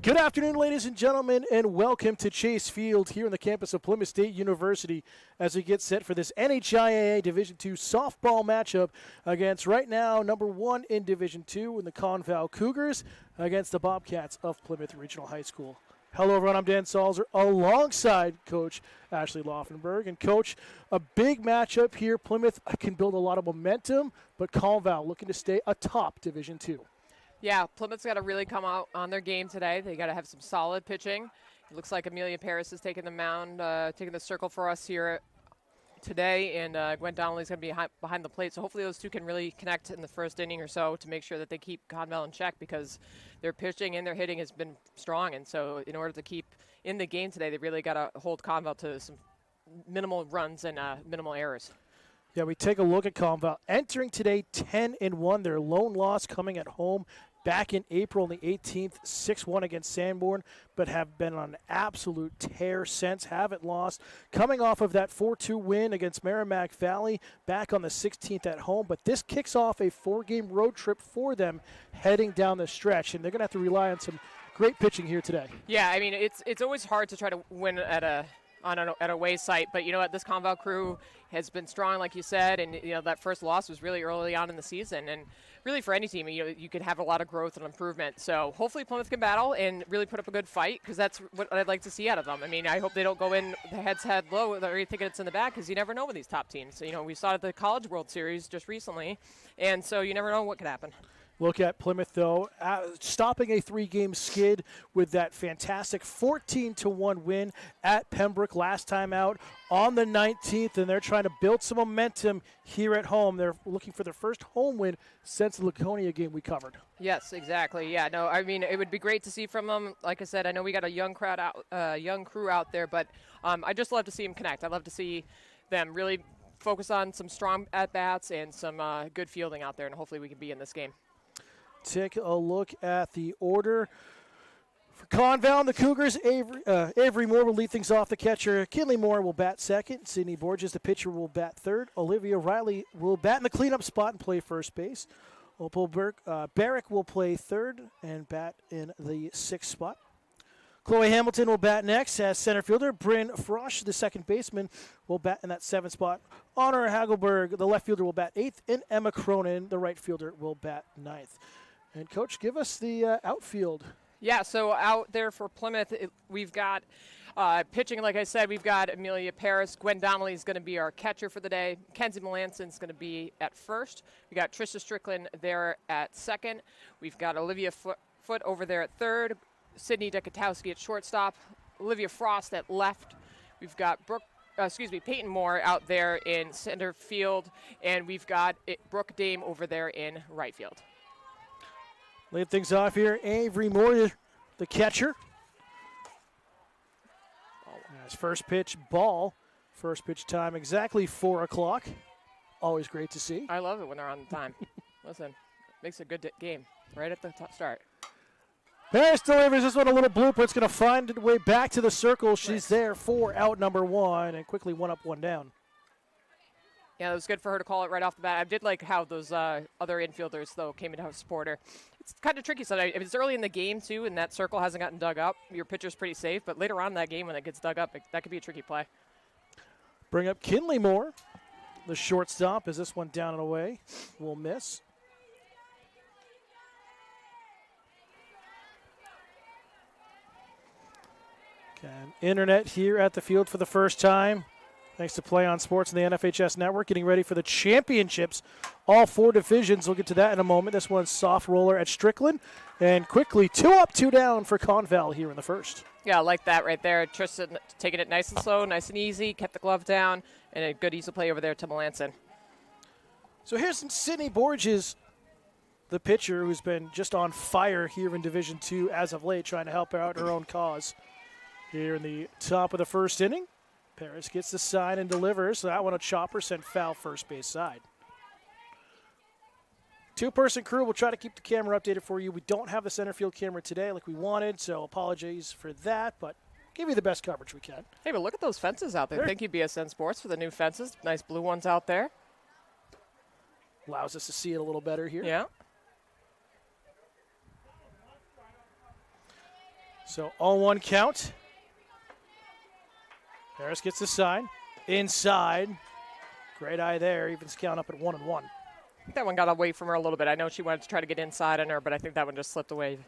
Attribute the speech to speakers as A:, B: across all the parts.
A: Good afternoon, ladies and gentlemen, and welcome to Chase Field here on the campus of Plymouth State University as we get set for this NHIAA Division II softball matchup against right now number 1 in Division II in the ConVal Cougars against the Bobcats of Plymouth Regional High School. Hello, everyone. I'm Dan Salzer alongside Coach Ashley Laufenberg. And, Coach, a big matchup here. Plymouth can build a lot of momentum, but ConVal looking to stay atop Division II.
B: Yeah, Plymouth's got to really come out on their game today. They got to have some solid pitching. It looks like Amelia Paris is taking the mound, taking the circle for us here today, and Gwen Donnelly's going to be behind the plate. So hopefully those two can really connect in the first inning or so to make sure that they keep ConVal in check, because their pitching and their hitting has been strong. And so in order to keep in the game today, they really got to hold ConVal to some minimal runs and minimal errors.
A: Yeah, we take a look at ConVal entering today 10-1. Their lone loss coming at home back in April on the 18th, 6-1 against Sanborn, but have been on an absolute tear since, haven't lost. Coming off of that 4-2 win against Merrimack Valley back on the 16th at home, but this kicks off a 4-game road trip for them heading down the stretch, and they're going to have to rely on some great pitching here today.
B: Yeah, I mean, it's always hard to try to win at an away site, but you know what, this ConVal crew has been strong, like you said, and you know that first loss was really early on in the season, and really for any team, you know, you could have a lot of growth and improvement. So hopefully Plymouth can battle and really put up a good fight, because that's what I'd like to see out of them. I mean, I hope they don't go in the head's head low, or thinking it's in the back, because you never know with these top teams. So, you know, we saw it at the College World Series just recently, and so you never know what could happen.
A: Look at Plymouth, though, stopping a 3-game skid with that fantastic 14-1 win at Pembroke last time out on the 19th, and they're trying to build some momentum here at home. They're looking for their first home win since the Laconia game we covered.
B: Yes, exactly. Yeah, no, I mean, it would be great to see from them. Like I said, I know we got a young crew out there, but I just love to see them connect. I love to see them really focus on some strong at-bats and some good fielding out there, and hopefully we can be in this game.
A: Take a look at the order. For ConVal and the Cougars, Avery Moore will lead things off, the catcher. Kinley Moore will bat second. Sydney Borges, the pitcher, will bat third. Olivia Riley will bat in the cleanup spot and play first base. Opal Barrick will play third and bat in the 6th spot. Chloe Hamilton will bat next as center fielder. Bryn Frosch, the second baseman, will bat in that 7th spot. Honor Hagelberg, the left fielder, will bat 8th. And Emma Cronin, the right fielder, will bat 9th. And, Coach, give us the outfield. Yeah,
B: so out there for Plymouth, we've got pitching, like I said, we've got Amelia Paris. Gwen Donnelly is going to be our catcher for the day. Kenzie Melanson is going to be at first. We got Trisha Strickland there at second. We've got Olivia Foot over there at third. Sydney Dekatowski at shortstop. Olivia Frost at left. We've got Peyton Moore out there in center field. And we've got Brooke Dame over there in right field.
A: Lead things off here, Avery Moore, the catcher. His first pitch, ball. First pitch time, exactly 4 o'clock. Always great to see.
B: I love it when they're on time. Listen, makes a good game right at the start.
A: Paris delivers this one, a little blooper. It's going to find its way back to the circle. She's there for out number 1 and quickly 1 up, 1 down.
B: Yeah, it was good for her to call it right off the bat. I did like how those other infielders, though, came in to support her. It's kind of tricky. So if it's early in the game, too, and that circle hasn't gotten dug up, your pitcher's pretty safe. But later on in that game, when it gets dug up, that could be a tricky play.
A: Bring up Kinley Moore, the shortstop, as this one down and away will miss. Okay, internet here at the field for the first time. Thanks to Play on Sports and the NFHS Network, getting ready for the championships. All 4 divisions. We'll get to that in a moment. This one's soft roller at Strickland. And quickly, 2 up, 2 down for ConVal here in the first.
B: Yeah, I like that right there. Tristan taking it nice and slow, nice and easy, kept the glove down, and a good easy play over there to Melanson.
A: So here's some Sydney Borges, the pitcher who's been just on fire here in Division II as of late, trying to help out her own cause. Here in the top of the first inning. Paris gets the sign and delivers. So that one a chopper sent foul first base side. 2-person crew. We'll try to keep the camera updated for you. We don't have the center field camera today like we wanted, so apologies for that, but give you the best coverage we can.
B: Hey, but look at those fences out there. Thank you, BSN Sports, for the new fences. Nice blue ones out there.
A: Allows us to see it a little better here.
B: Yeah.
A: So 0-1 count. Paris gets the sign. Inside. Great eye there. Evens count up at 1-1.
B: That one got away from her a little bit. I know she wanted to try to get inside on her, but I think that one just slipped away.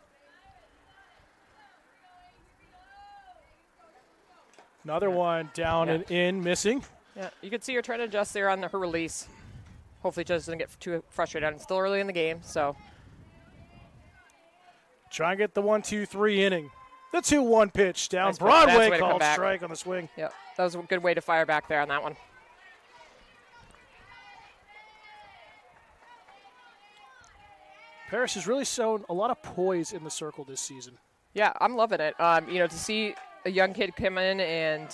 A: Another one down and in, missing.
B: Yeah, you can see her trying to adjust there on her release. Hopefully she doesn't get too frustrated. It's still early in the game, so.
A: Try and get the 1-2-3 inning. The 2-1 pitch down
B: Nice pitch.
A: Broadway,
B: That's the way to come
A: called
B: back.
A: strike on the swing.
B: Yep, that was a good way to fire back there on that one.
A: Paris has really shown a lot of poise in the circle this season.
B: Yeah, I'm loving it. To see a young kid come in and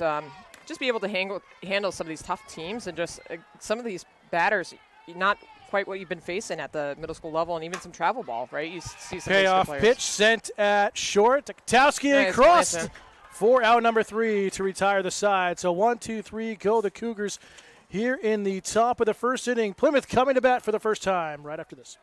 B: just be able to handle some of these tough teams and just some of these batters, not quite what you've been facing at the middle school level, and even some travel ball, right? You see some
A: Payoff pitch sent at short. Kotowski across for out number 3 to retire the side. So 1-2-3 go the Cougars here in the top of the first inning. Plymouth coming to bat for the first time right after this.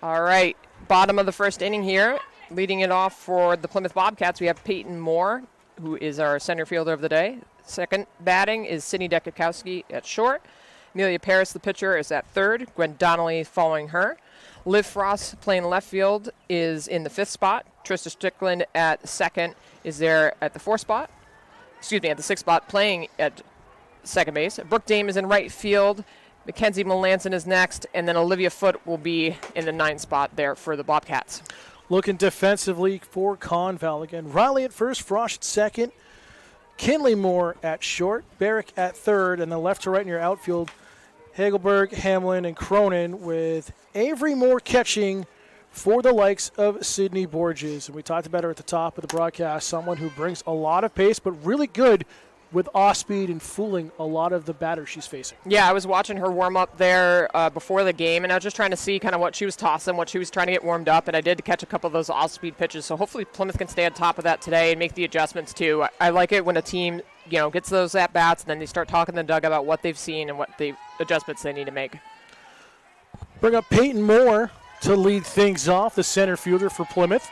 B: All right, bottom of the first inning here. Leading it off for the Plymouth Bobcats, we have Peyton Moore, who is our center fielder of the day. Second batting is Sydney Dekakowski at short. Amelia Paris, the pitcher, is at third. Gwen Donnelly following her. Liv Frost playing left field is in the 5th spot. Trista Strickland at second is there at the 4th spot. At the 6th spot, playing at second base. Brooke Dame is in right field. Mackenzie Melanson is next, and then Olivia Foote will be in the 9th spot there for the Bobcats.
A: Looking defensively for ConVal again. Riley at first, Frost at second, Kinley Moore at short, Barrick at third, and then left to right in your outfield, Hagelberg, Hamlin, and Cronin, with Avery Moore catching for the likes of Sydney Borges. And we talked about her at the top of the broadcast, someone who brings a lot of pace, but really good with off speed and fooling a lot of the batters she's facing.
B: Yeah, I was watching her warm up there before the game, and I was just trying to see kind of what she was tossing, what she was trying to get warmed up, and I did catch a couple of those off speed pitches. So hopefully Plymouth can stay on top of that today and make the adjustments too. I like it when a team, gets those at bats, and then they start talking to the dugout about what they've seen and what the adjustments they need to make.
A: Bring up Peyton Moore to lead things off, the center fielder for Plymouth.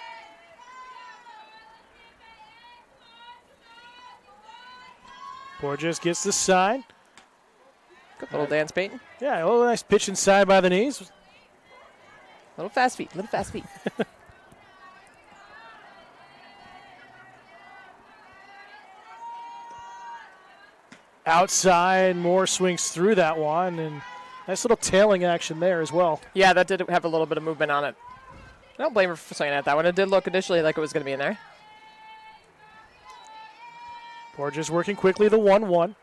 A: Borges gets the sign.
B: Good little dance, Peyton.
A: Yeah, a little nice pitch inside by the knees.
B: Little fast feet.
A: Outside, Moore swings through that one, and nice little tailing action there as well.
B: Yeah, that did have a little bit of movement on it. I don't blame her for swinging at that one. It did look initially like it was going to be in there.
A: Borges working quickly, the 1-1.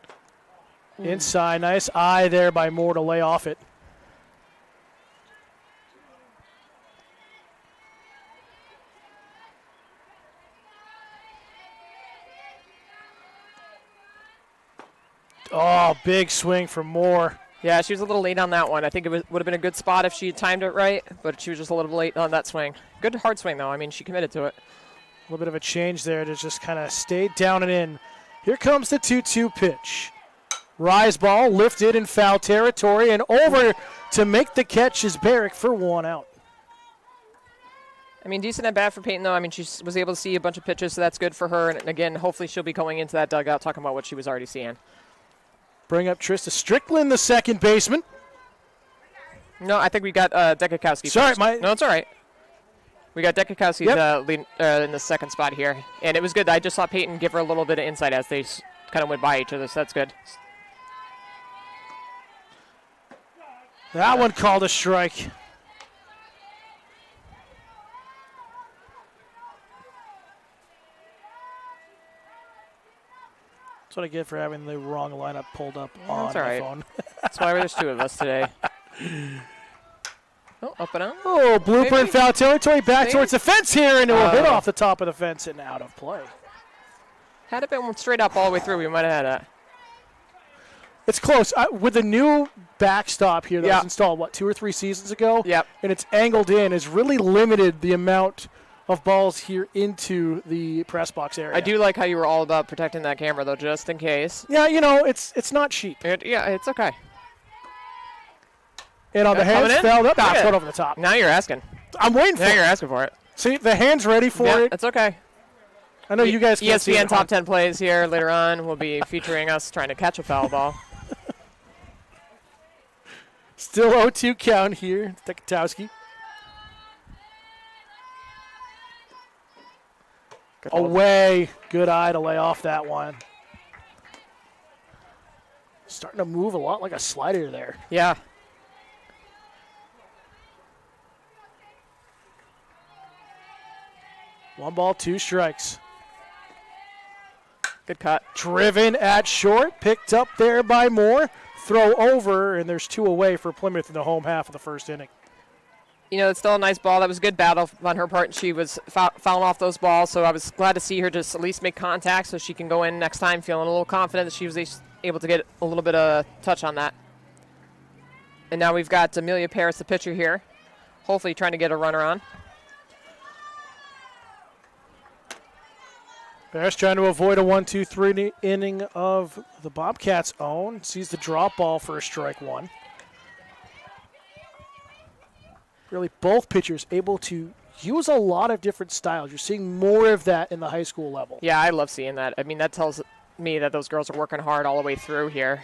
A: Inside, nice eye there by Moore to lay off it. Oh, big swing from Moore.
B: Yeah, she was a little late on that one. I think it would have been a good spot if she had timed it right, but she was just a little late on that swing. Good hard swing, though. I mean, she committed to it.
A: A little bit of a change there to just kind of stay down and in. Here comes the 2-2 pitch. Rise ball lifted in foul territory, and over to make the catch is Barrick for 1 out.
B: I mean, decent at bat for Peyton, though. I mean, she was able to see a bunch of pitches, so that's good for her. And again, hopefully she'll be going into that dugout talking about what she was already seeing.
A: Bring up Trista Strickland, the second baseman.
B: No, I think we got Dekakowski.
A: Sorry,
B: No, it's all right. We got Dekakowski in the second spot here. And it was good. I just saw Peyton give her a little bit of insight as they kind of went by each other, so that's good.
A: That one called a strike. That's what I get for having the wrong lineup pulled up on
B: That's all
A: my
B: right.
A: phone.
B: That's why there's 2 of us today. Oh, up and out.
A: Oh, blooper
B: Maybe.
A: in foul territory. Back
B: Maybe.
A: towards the fence here, and it will hit
B: Oh.
A: off the top of the fence and out of play.
B: Had it been straight up all the way through, we might have had that.
A: It's close. With the new backstop here that
B: Yeah.
A: was installed, 2 or 3 seasons ago?
B: Yep.
A: And it's angled in, has really limited the amount of balls here into the press box area.
B: I do like how you were all about protecting that camera, though, just in case.
A: Yeah, it's not cheap.
B: Yeah, it's okay.
A: And on the
B: Coming
A: hands,
B: in?
A: fell up.
B: Look at
A: It's
B: it.
A: going over the top.
B: Now you're asking.
A: I'm waiting for
B: Now you're
A: it.
B: asking for it.
A: See, the hand's ready for
B: Yeah,
A: it.
B: that's okay.
A: I know you guys can't see
B: ESPN
A: it.
B: Top 10 Plays here later on will be featuring us trying to catch a foul ball.
A: Still 0-2 count here. Tekatowski.
B: Good hold.
A: Away. Good eye to lay off that one. Starting to move a lot like a slider there.
B: Yeah.
A: One ball, 2 strikes.
B: Good cut.
A: Driven at short. Picked up there by Moore. Throw over, and there's 2 away for Plymouth in the home half of the first inning.
B: You know, it's still a nice ball. That was a good battle on her part. She was fouling off those balls, so I was glad to see her just at least make contact so she can go in next time feeling a little confident that she was able to get a little bit of touch on that. And now we've got Amelia Paris, the pitcher here, hopefully trying to get a runner on.
A: Bears trying to avoid a 1-2-3 inning of the Bobcats' own. Sees the drop ball for a strike 1. Really, both pitchers able to use a lot of different styles. You're seeing more of that in the high school level.
B: Yeah, I love seeing that. I mean, that tells me that those girls are working hard all the way through here,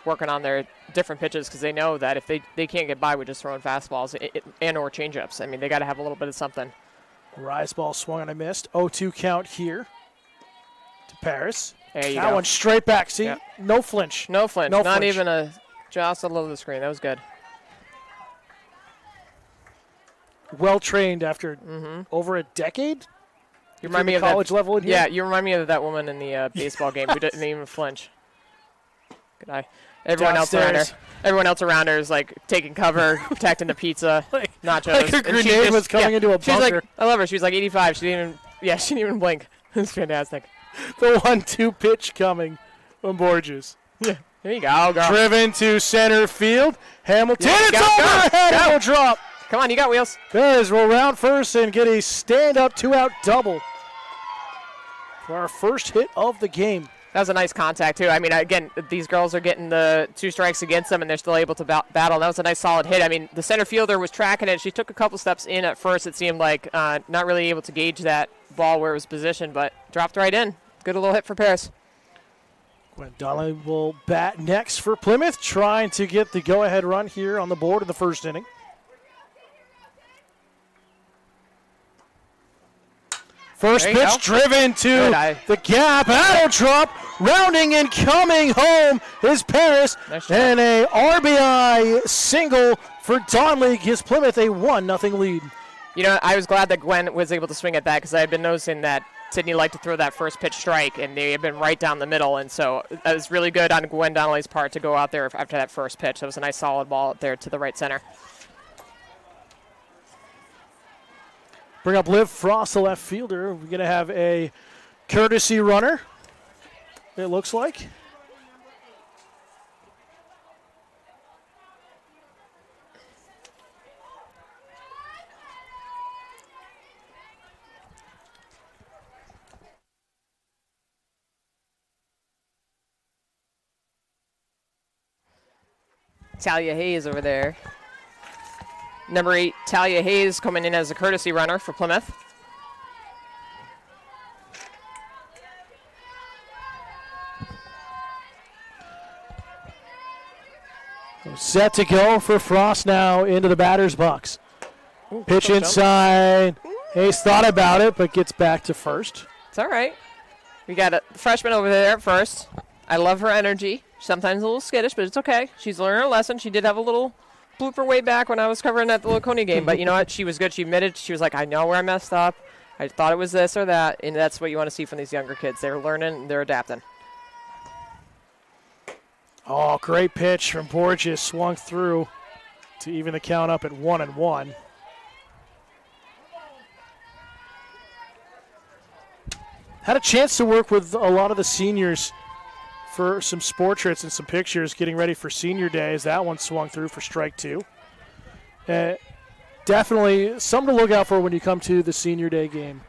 B: working on their different pitches because they know that if they can't get by with just throwing fastballs and or changeups, I mean, they got to have a little bit of something.
A: Rise ball swung and I missed. 0-2 count here to Paris.
B: There you
A: That
B: go.
A: one straight back. See,
B: Yeah.
A: no flinch.
B: No flinch.
A: No
B: Not
A: flinch.
B: even a jostle of the screen. That was good.
A: Well trained after over a decade.
B: You remind me of
A: college
B: that,
A: level in here.
B: Yeah, you remind me of that woman in the baseball game who didn't even flinch. Good eye. Everyone else around her.
A: Downstairs.
B: Everyone else around her is like taking cover, protecting the pizza, nachos.
A: like a
B: and she
A: grenade was coming into a
B: She's like,
A: bunker.
B: I love her. She was like 85. She didn't even blink. It's fantastic.
A: The 1-2 pitch coming from Borges.
B: Yeah. There you go, girl.
A: Driven to center field. Hamilton,
B: Yeah,
A: it's
B: go, go,
A: overhead.
B: go.
A: It will drop.
B: Come on, you got wheels.
A: Bears will round first and get a stand-up 2-out double for our first hit of the game.
B: That was a nice contact, too. I mean, again, these girls are getting the 2 strikes against them, and they're still able to battle. That was a nice, solid hit. I mean, the center fielder was tracking it. She took a couple steps in at first. It seemed like not really able to gauge that ball where it was positioned, but dropped right in. Good little hit for Paris.
A: Gwen Donnelly will bat next for Plymouth, trying to get the go-ahead run here on the board in the first inning. First
B: There you
A: pitch
B: go.
A: driven to
B: Good eye.
A: the gap. That'll drop. Rounding and coming home is Paris.
B: Nice job.
A: And a RBI single for Donnelly gives Plymouth a 1-0 lead.
B: You know, I was glad that Gwen was able to swing at that because I had been noticing that Sydney liked to throw that first pitch strike, and they had been right down the middle. And so that was really good on Gwen Donnelly's part to go out there after that first pitch. That was a nice, solid ball up there to the right center.
A: Bring up Liv Frost, the left fielder. We're going to have a courtesy runner, it looks like.
B: Talia Hayes over there. Number 8, Talia Hayes coming in as a courtesy runner for Plymouth.
A: Set to go for Frost now into the batter's box. Pitch
B: jump.
A: inside. Hayes thought about it, but gets back to first.
B: It's all right. We got a freshman over there at first. I love her energy. Sometimes a little skittish, but it's okay. She's learning her lesson. She did have a little blooper way back when I was covering that Laconia game, but you know what? She was good. She admitted. She was like, I know where I messed up. I thought it was this or that, and that's what you want to see from these younger kids. They're learning, they're adapting.
A: Oh, great pitch from Borges. Swung through to even the count up at 1-1. Had a chance to work with a lot of the seniors for some portraits and some pictures getting ready for senior day as that one swung through for strike 2. Definitely something to look out for when you come to the senior day game.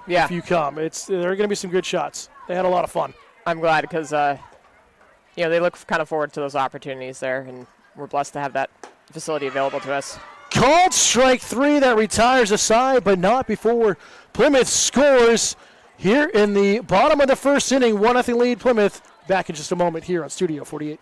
B: Yeah.
A: If you come. There are going to be some good shots. They had a lot of fun.
B: I'm glad because, they look kind of forward to those opportunities there, and we're blessed to have that facility available to us.
A: Called strike 3 that retires a side, but not before Plymouth scores here in the bottom of the first inning. 1-0 lead Plymouth. Back in just a moment here on Studio 48.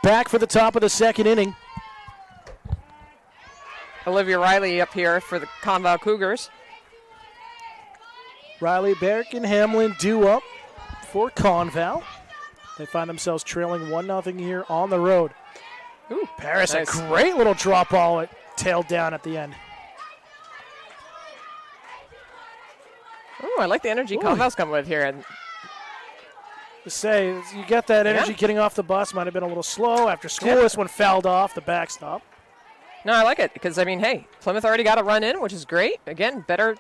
A: Back for the top of the second inning.
B: Olivia Riley up here for the ConVal Cougars.
A: Riley, Barrick, and Hamlin due up for ConVal. They find themselves trailing 1-0 here on the road.
B: Ooh,
A: Paris,
B: nice.
A: A great little drop ball. It tailed down at the end.
B: Ooh, I like the energy ConVal's coming with here. And
A: To say, you get that energy getting off the bus. Might have been a little slow after school. This one fouled off the backstop.
B: No, I like it because, hey, Plymouth already got a run in, which is great. Again, better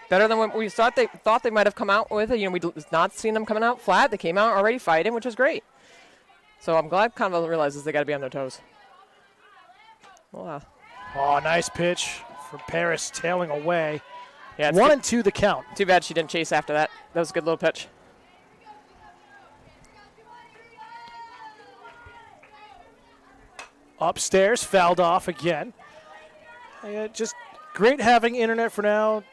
B: than what we thought they might have come out with. We'd not seen them coming out flat. They came out already fighting, which is great. So I'm glad ConVal realizes they got to be on their toes. Wow.
A: Oh, nice pitch for Paris, tailing away.
B: Yeah,
A: 1-2 the count.
B: Too bad she didn't chase after that. That was a good little pitch.
A: Upstairs, fouled off again. Just great having internet for now.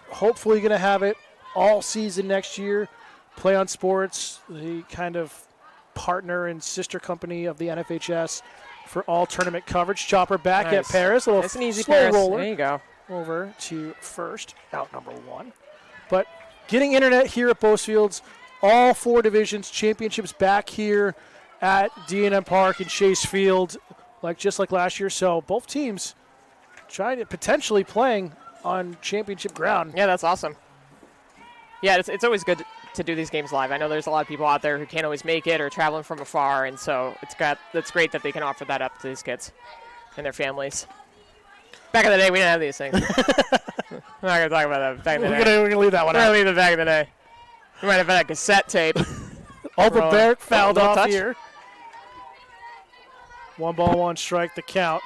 A: Hopefully going to have it all season next year. Play on Sports, the kind of partner and sister company of the NFHS for all tournament coverage. Chopper back at Paris. A little
B: nice and easy,
A: slow
B: Paris.
A: roller.
B: There you go.
A: Over to first, out number 1. But getting internet here at Bosefields, all 4 divisions, championships back here at D&M Park and Chase Field, just like last year. So both teams trying to potentially playing on championship ground.
B: Yeah, that's awesome. Yeah, it's always good to do these games live. I know there's a lot of people out there who can't always make it or traveling from afar, and so it's great that they can offer that up to these kids and their families. Back in the day, we didn't have these things. We're not going to talk about that back in the day.
A: We're going to leave that one out.
B: We're going to leave it back in the day. We might have had a cassette tape.
A: Overberg fouled off
B: touch.
A: here. 1-1 strike, the count.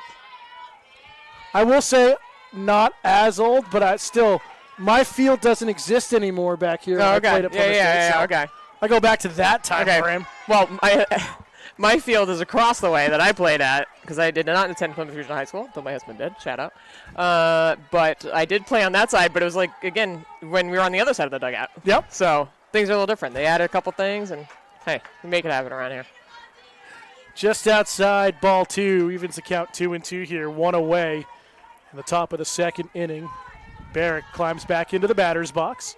A: I will say, not as old, but still, my field doesn't exist anymore back here.
B: Oh, okay.
A: I played at Plymouth State, so
B: okay.
A: I go back to that time frame.
B: Well, my field is across the way that I played at, because I did not attend Plymouth Regional High School, though my husband did. Shout out. But I did play on that side, but it was again, when we were on the other side of the dugout.
A: Yep.
B: So things are a little different. They added a couple things, and hey, we make it happen around here.
A: Just outside, ball 2, evens the count 2-2 here, 1 away in the top of the second inning. Barrick climbs back into the batter's box.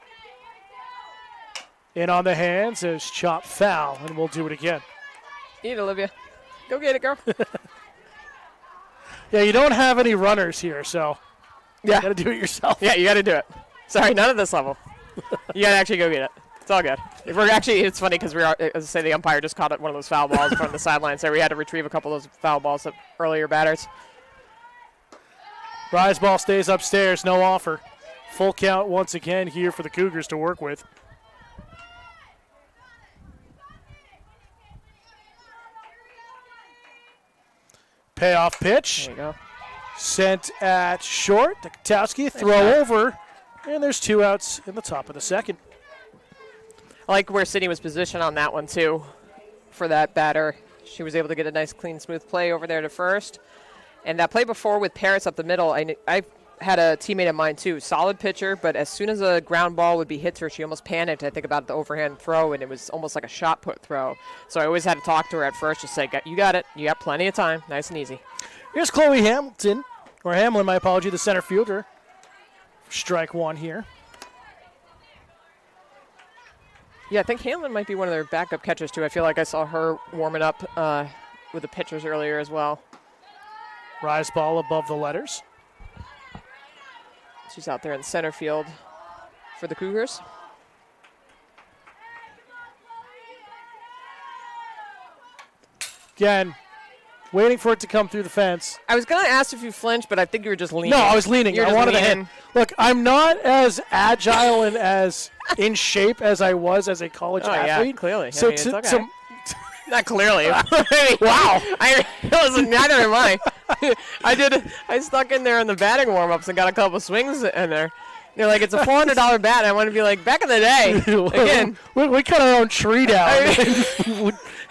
A: In on the hands is chop foul, and we'll do it again.
B: Eat it, Olivia. Go get it, girl.
A: Yeah, you don't have any runners here, so you got to do it yourself.
B: Yeah, you got to do it. Sorry, none at this level. You got to actually go get it. It's all good. It's funny because as I say, the umpire just caught one of those foul balls in front of the sideline, so we had to retrieve a couple of those foul balls of earlier batters.
A: Rise ball stays upstairs, no offer. Full count once again here for the Cougars to work with. Payoff pitch.
B: There you go.
A: Sent at short. Kotowski throw over. And there's 2 outs in the top of the second.
B: I like where Sydney was positioned on that one, too, for that batter. She was able to get a nice, clean, smooth play over there to first. And that play before with Paris up the middle, I had a teammate of mine, too. Solid pitcher, but as soon as a ground ball would be hit to her, she almost panicked, I think, about the overhand throw, and it was almost like a shot put throw. So I always had to talk to her at first, just say, you got it. You got plenty of time. Nice and easy.
A: Here's Chloe Hamilton, or Hamlin, my apology, the center fielder. Strike one here.
B: Yeah, I think Hamlin might be one of their backup catchers, too. I feel like I saw her warming up with the pitchers earlier as well.
A: Rise ball above the letters.
B: She's out there in center field for the Cougars.
A: Again, waiting for it to come through the fence.
B: I was going to ask if you flinched, but I think you were just leaning.
A: No, I was leaning. I wanted to hit. Look, I'm not as agile and as in shape as I was as a college athlete.
B: Yeah, clearly.
A: So
B: it's okay. Not clearly.
A: Wow.
B: Listen, neither am I. I stuck in there in the batting warm-ups and got a couple swings in there. They're like, it's a $400 bat. I want to be like, back in the day. Again.
A: we cut our own tree down.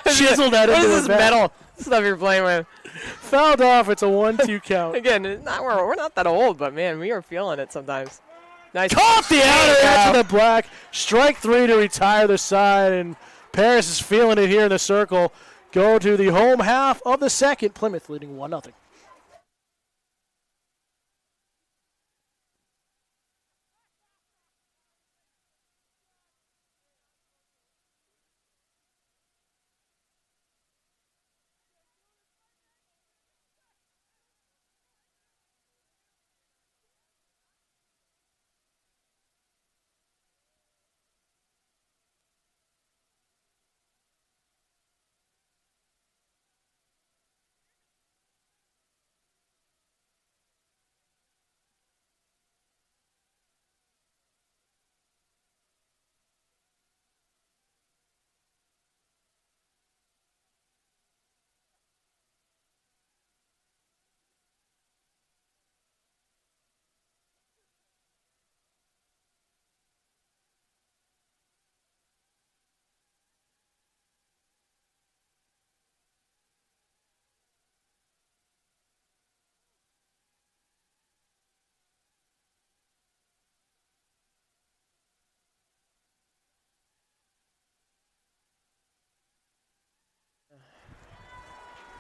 A: Chiseled that into
B: this metal stuff you're playing with.
A: Fouled off. It's a 1-2 count.
B: Again, we're not that old, but, man, we are feeling it sometimes. Nice.
A: Caught the outer edge of the black. Strike 3 to retire the side, and Paris is feeling it here in the circle. Go to the home half of the second. Plymouth leading 1-0.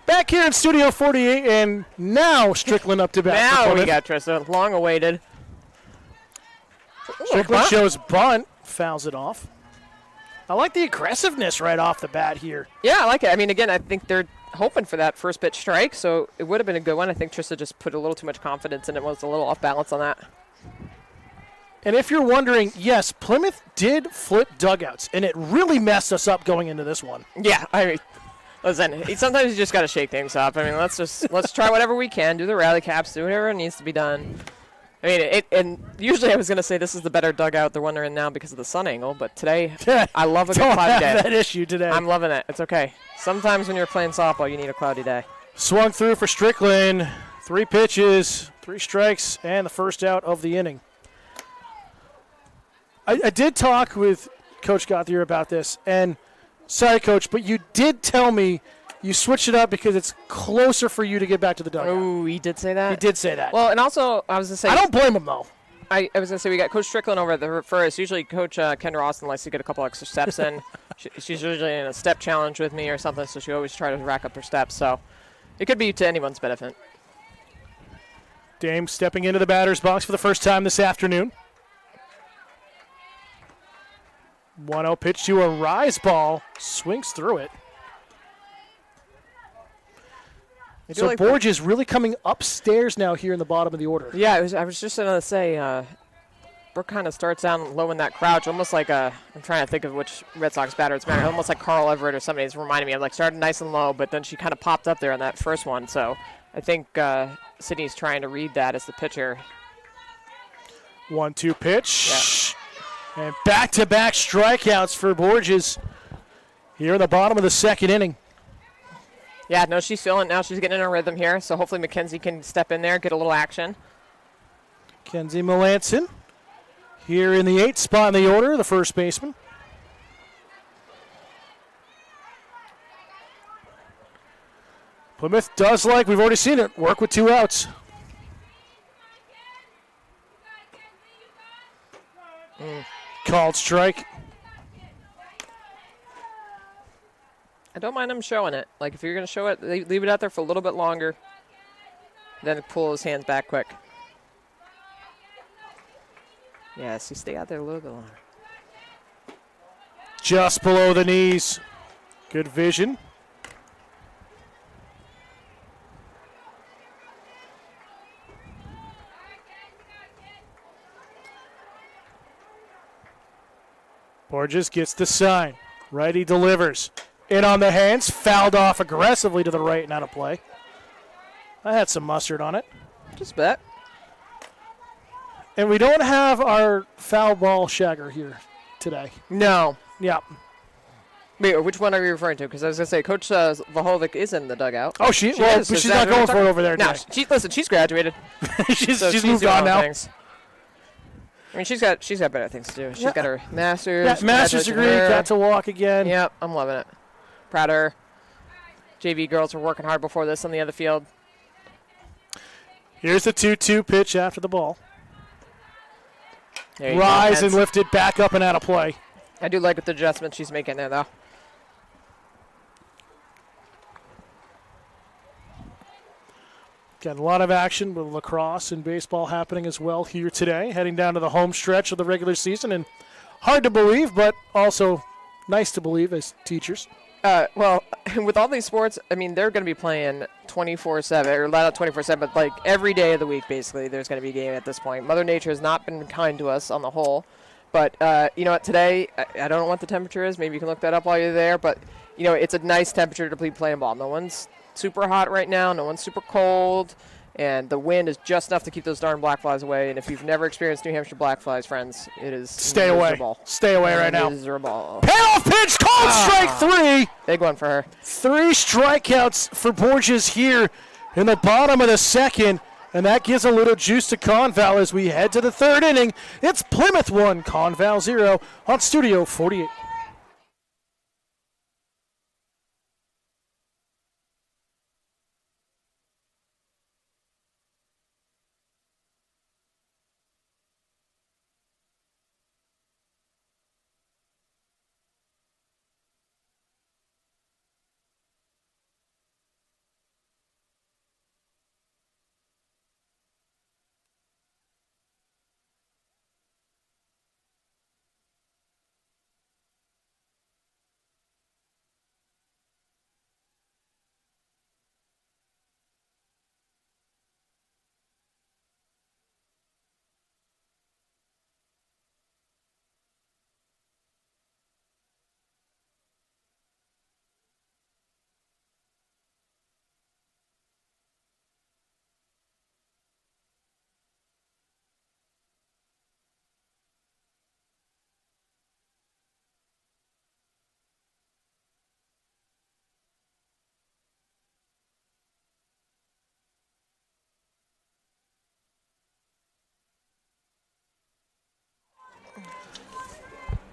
A: Back here in Studio 48, and now Strickland up to bat.
B: Now we got Trista, long awaited.
A: Strickland shows bunt, fouls it off. I like the aggressiveness right off the bat here.
B: Yeah, I like it. I mean, again, I think they're hoping for that first pitch strike, so it would have been a good one. I think Trista just put a little too much confidence in it, was a little off balance on that.
A: And if you're wondering, yes, Plymouth did flip dugouts, and it really messed us up going into this one.
B: Yeah, I mean, listen, sometimes you just got to shake things up. I mean, let's try whatever we can, do the rally caps, do whatever needs to be done. I mean, and usually I was going to say this is the better dugout the one they're in now because of the sun angle, but today I love a good cloudy day.
A: That issue today.
B: I'm loving it. It's okay. Sometimes when you're playing softball, you need a cloudy day.
A: Swung through for Strickland. 3 pitches, 3 strikes, and the first out of the inning. I did talk with Coach Gauthier about this, and sorry, Coach, but you did tell me you switched it up because it's closer for you to get back to the dugout.
B: Oh, he did say that?
A: He did say that.
B: Well, and also, I was going to say...
A: I don't blame him, though.
B: I was going to say, we got Coach Strickland over at the first. Usually Coach Kendra Austin likes to get a couple extra steps in. She's usually in a step challenge with me or something, so she always tries to rack up her steps. So it could be to anyone's benefit.
A: Dame stepping into the batter's box for the first time this afternoon. 1-0 pitch to a rise ball. Swings through it. So like Borge is really coming upstairs now here in the bottom of the order.
B: Yeah, I was just going to say, Brooke kind of starts down low in that crouch, almost like I'm trying to think of which Red Sox batter it's married, almost like Carl Everett or somebody. It's reminding me of, like, started nice and low, but then she kind of popped up there on that first one. So I think Sydney's trying to read that as the pitcher.
A: 1-2 pitch. Yeah. And back-to-back strikeouts for Borges here in the bottom of the second inning.
B: Yeah, no, she's feeling it now. She's getting in a rhythm here, so hopefully Mackenzie can step in there, get a little action.
A: Kenzie Melanson here in the 8th spot in the order, the first baseman. Plymouth does like, we've already seen it, work with 2 outs. Called strike.
B: I don't mind him showing it. Like, if you're going to show it, leave it out there for a little bit longer. Then pull his hands back quick. Yeah, see, stay out there a little bit longer.
A: Just below the knees. Good vision. Borges gets the sign. Righty delivers. In on the hands. Fouled off aggressively to the right and out of play. I had some mustard on it.
B: Just a bit.
A: And we don't have our foul ball shagger here today.
B: No.
A: Yeah.
B: Wait, which one are you referring to? Because I was going to say, Coach Vahovic is in the dugout.
A: Oh, she is. But she's not going for it over there
B: no,
A: today.
B: listen, she's graduated.
A: she's moved on now.
B: Things. I mean, she's got better things to do. She's got her master's.
A: Yeah, master's degree, got to walk again.
B: Yep, I'm loving it. Proud of her. JV girls were working hard before this on the other field.
A: Here's the 2-2 pitch after the ball.
B: Rise
A: and lift it back up and out of play.
B: I do like the adjustments she's making there, though.
A: Got a lot of action with lacrosse and baseball happening as well here today, heading down to the home stretch of the regular season. And hard to believe, but also nice to believe as teachers.
B: Well, with all these sports, I mean, they're going to be playing 24/7, or not 24/7, but like every day of the week, basically, there's going to be a game at this point. Mother Nature has not been kind to us on the whole. But you know what, today, I don't know what the temperature is. Maybe you can look that up while you're there. But, you know, it's a nice temperature to be playing ball. No one's super hot right now. No one's super cold. And the wind is just enough to keep those darn black flies away. And if you've never experienced New Hampshire black flies, friends, it is
A: Stay
B: miserable.
A: away. Stay away right now.
B: Miserable.
A: Payoff pitch, called strike 3.
B: Big one for her.
A: 3 strikeouts for Borges here in the bottom of the second. And that gives a little juice to ConVal as we head to the 3rd inning. It's Plymouth 1, ConVal 0 on Studio 48.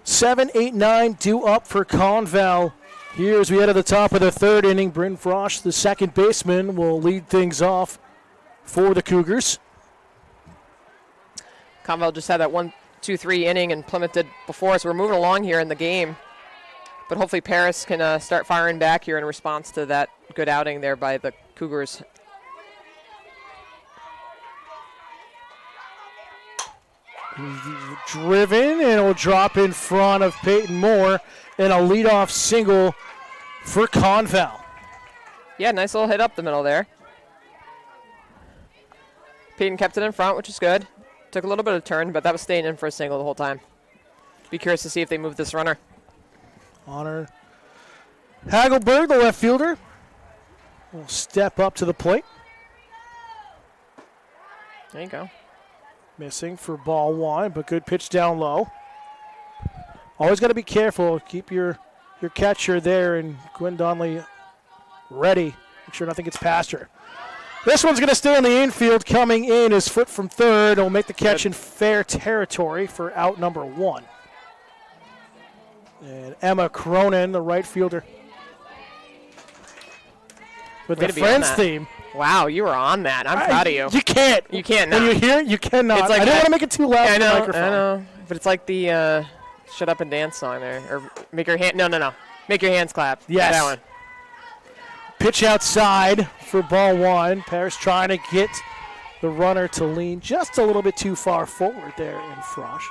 A: Seven, 8, 9 due up for ConVal. Here as we head to the top of the 3rd inning, Bryn Frosch, the second baseman, will lead things off for the Cougars.
B: ConVal just had that 1-2-3 inning, and Plymouth did before, so we're moving along here in the game. But hopefully Paris can start firing back here in response to that good outing there by the Cougars.
A: Driven, and it'll drop in front of Peyton Moore in a leadoff single for ConVal.
B: Yeah, nice little hit up the middle there. Peyton kept it in front, which is good. Took a little bit of turn, but that was staying in for a single the whole time. Be curious to see if they move this runner.
A: Honor Hagelberg, the left fielder, will step up to the plate.
B: There you go.
A: Missing for ball one, but good pitch down low. Always got to be careful. Keep your catcher there and Gwen Donnelly ready. Make sure nothing gets past her. This one's going to stay on the infield. Coming in is foot from third. Will make the catch in fair territory for out number one. And Emma Cronin, the right fielder, with the Friends theme.
B: Wow, you were on that. I'm proud of you.
A: You can't.
B: You can't not.
A: When you hear it, you cannot.
B: It's like
A: I don't want to make it too loud for the microphone.
B: I know. But it's like the Shut Up and Dance song there. Or make your hand. No. Make your hands clap.
A: Yes.
B: That one.
A: Pitch outside for ball one. Paris trying to get the runner to lean just a little bit too far forward there in Frosch.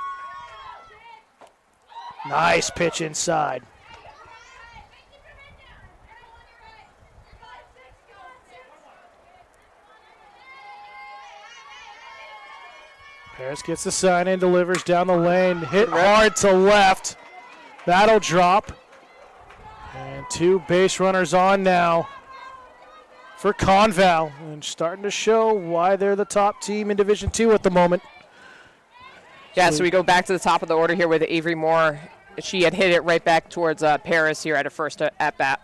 A: Nice pitch inside. Paris gets the sign and delivers down the lane. Hit hard to left. That'll drop. And two base runners on now for ConVal. And starting to show why they're the top team in Division II at the moment.
B: Yeah, so we go back to the top of the order here with Avery Moore. She had hit it right back towards Paris here at her first at-bat.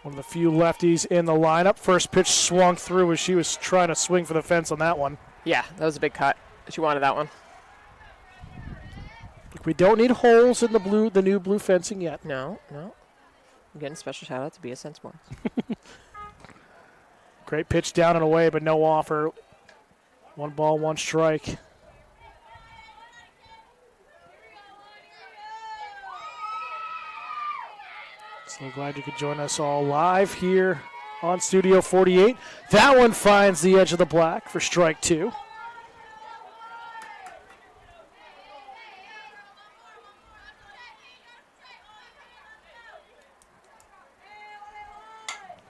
A: One of the few lefties in the lineup. First pitch swung through as she was trying to swing for the fence on that one.
B: Yeah, that was a big cut. She wanted that one.
A: We don't need holes in the new blue fencing yet.
B: No. I'm getting a special shout out to BS Sports.
A: Great pitch down and away, but no offer. One ball, one strike. So glad you could join us all live here on Studio 48. That one finds the edge of the black for strike two.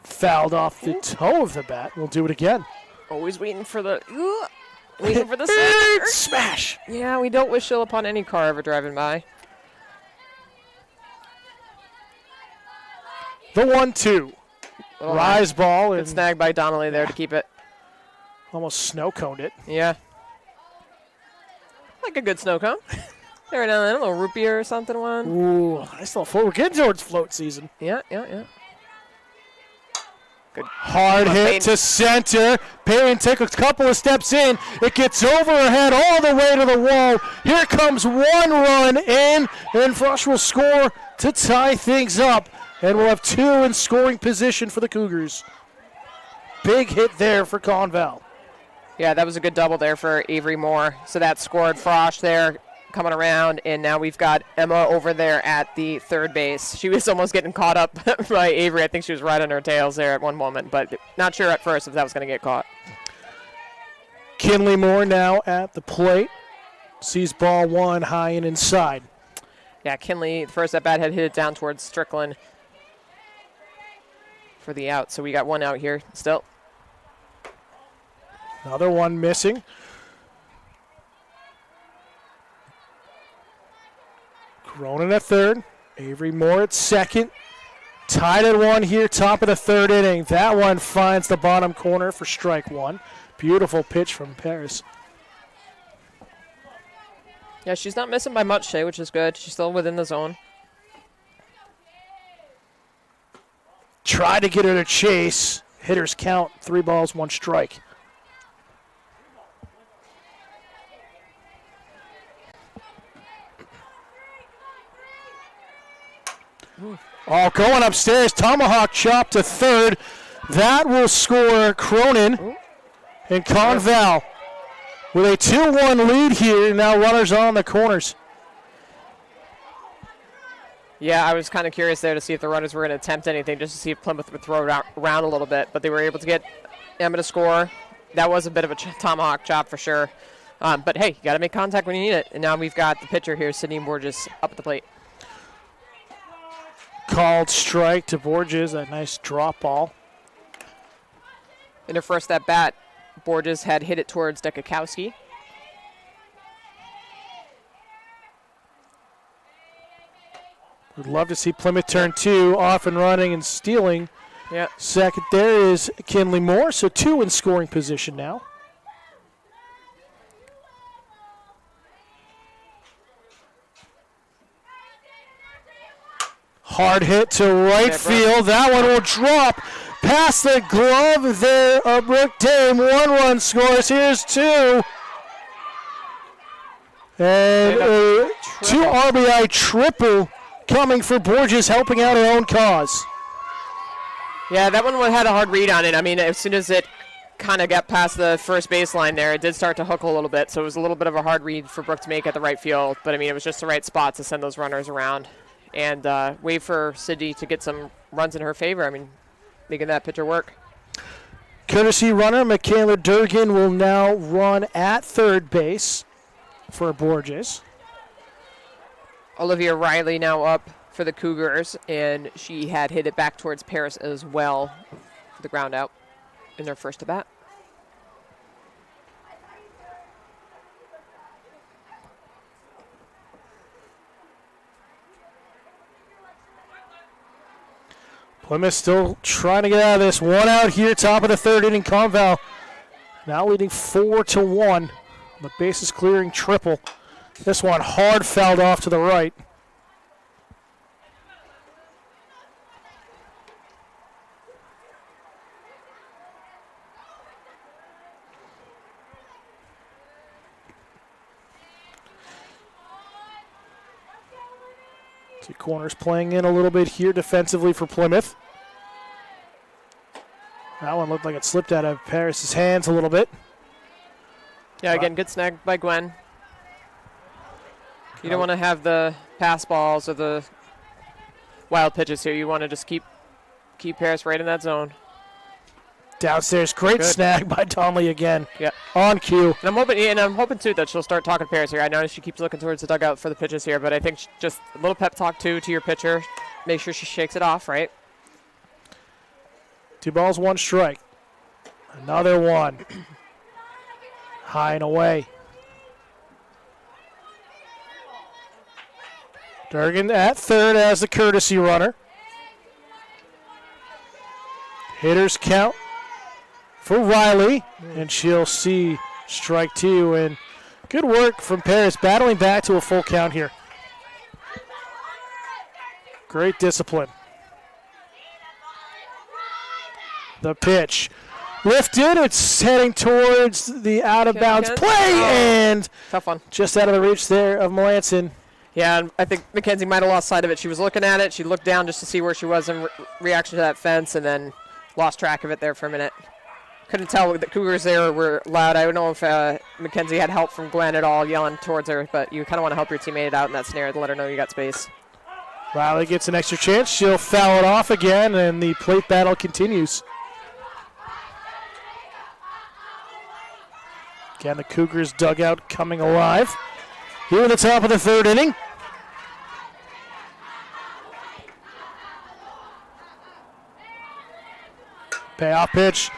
A: Fouled off the toe of the bat. We'll do it again.
B: Always waiting for the center.
A: Smash.
B: Yeah, we don't wish ill upon any car ever driving by.
A: The 1-2. Rise ball.
B: Good
A: And
B: snag by Donnelly there to keep it.
A: almost snow coned it.
B: Yeah. Like a good snow cone. Every now and then, a little root beer or something. One.
A: Ooh, nice little float. We're getting towards float season.
B: Yeah. Good.
A: Hard hit to center. Payne takes a couple of steps in. It gets over her head all the way to the wall. Here comes one run in, and Frosch will score to tie things up. And we'll have two in scoring position for the Cougars. Big hit there for ConVal.
B: Yeah, that was a good double there for Avery Moore. So that scored Frosch there coming around, and now we've got Emma over there at the third base. She was almost getting caught up by Avery. I think she was right on her tails there at one moment, but not sure at first if that was going to get caught.
A: Kinley Moore now at the plate. Sees ball one high and inside.
B: Yeah, Kinley, the first at bat, had hit it down towards Strickland for the out. So we got one out here still.
A: Another one missing. Cronin at third. Avery Moore at second. Tied at one here, top of the third inning. That one finds the bottom corner for strike one. Beautiful pitch from Paris.
B: Yeah, she's not missing by much, Shay, which is good. She's still within the zone.
A: Tried to get her to chase. Hitters count, 3 balls, 1 strike. Oh, going upstairs. Tomahawk chop to third. That will score Cronin. And ConVal with a 2-1 lead here. Now runners on the corners.
B: Yeah, I was kind of curious there to see if the runners were going to attempt anything, just to see if Plymouth would throw it around a little bit. But they were able to get Emma to score. That was a bit of a tomahawk chop for sure. But hey, you got to make contact when you need it. And now we've got the pitcher here, Sydney Borges, up at the plate.
A: Called strike to Borges, a nice drop ball.
B: In her first at bat, Borges had hit it towards Dekakowski.
A: Would love to see Plymouth turn 2 off and running and stealing.
B: Yeah.
A: Second there is Kinley Moore, so 2 in scoring position now. Hard hit to right field. That one will drop past the glove there of Brooke Dame. 1-run scores. Here's 2. And a 2 RBI triple coming for Borges, helping out her own cause.
B: Yeah, that one had a hard read on it. I mean, as soon as it kind of got past the first baseline there, it did start to hook a little bit, so it was a little bit of a hard read for Brooke to make at the right field. But, I mean, it was just the right spot to send those runners around and wait for Sydney to get some runs in her favor. I mean, making that pitcher work.
A: Courtesy runner Michaela Durgan will now run at third base for Borges.
B: Olivia Riley now up for the Cougars, and she had hit it back towards Paris as well for the ground out in their first at-bat.
A: Plymouth still trying to get out of this. 1 out here, top of the third inning. ConVal now leading 4-1. The bases clearing triple. This one hard fouled off to the right. Two corners playing in a little bit here defensively for Plymouth. That one looked like it slipped out of Paris's hands a little bit.
B: Yeah, again, good snag by Gwen. You don't want to have the pass balls or the wild pitches here. You want to just keep Paris right in that zone.
A: Downstairs, great snag by Donnelly again.
B: Yeah,
A: on cue.
B: And I'm hoping too that she'll start talking to Paris here. I know she keeps looking towards the dugout for the pitches here, but I think just a little pep talk too to your pitcher. Make sure she shakes it off, right?
A: 2 balls, 1 strike. Another one. High and away. Durgan at third as the courtesy runner. Hitters count for Riley, and she'll see strike 2. And good work from Paris, battling back to a full count here. Great discipline. The pitch. Lifted, it's heading towards the out-of-bounds play, and
B: tough one.
A: Just out of the reach there of Melanson.
B: Yeah, and I think Mackenzie might have lost sight of it. She was looking at it. She looked down just to see where she was in reaction to that fence, and then lost track of it there for a minute. Couldn't tell the Cougars there were loud. I don't know if Mackenzie had help from Gwen at all yelling towards her, but you kind of want to help your teammate out in that scenario to let her know you got space.
A: Riley gets an extra chance. She'll foul it off again, and the plate battle continues. Again, the Cougars dugout coming alive. Here at the top of the third inning. Payoff pitch.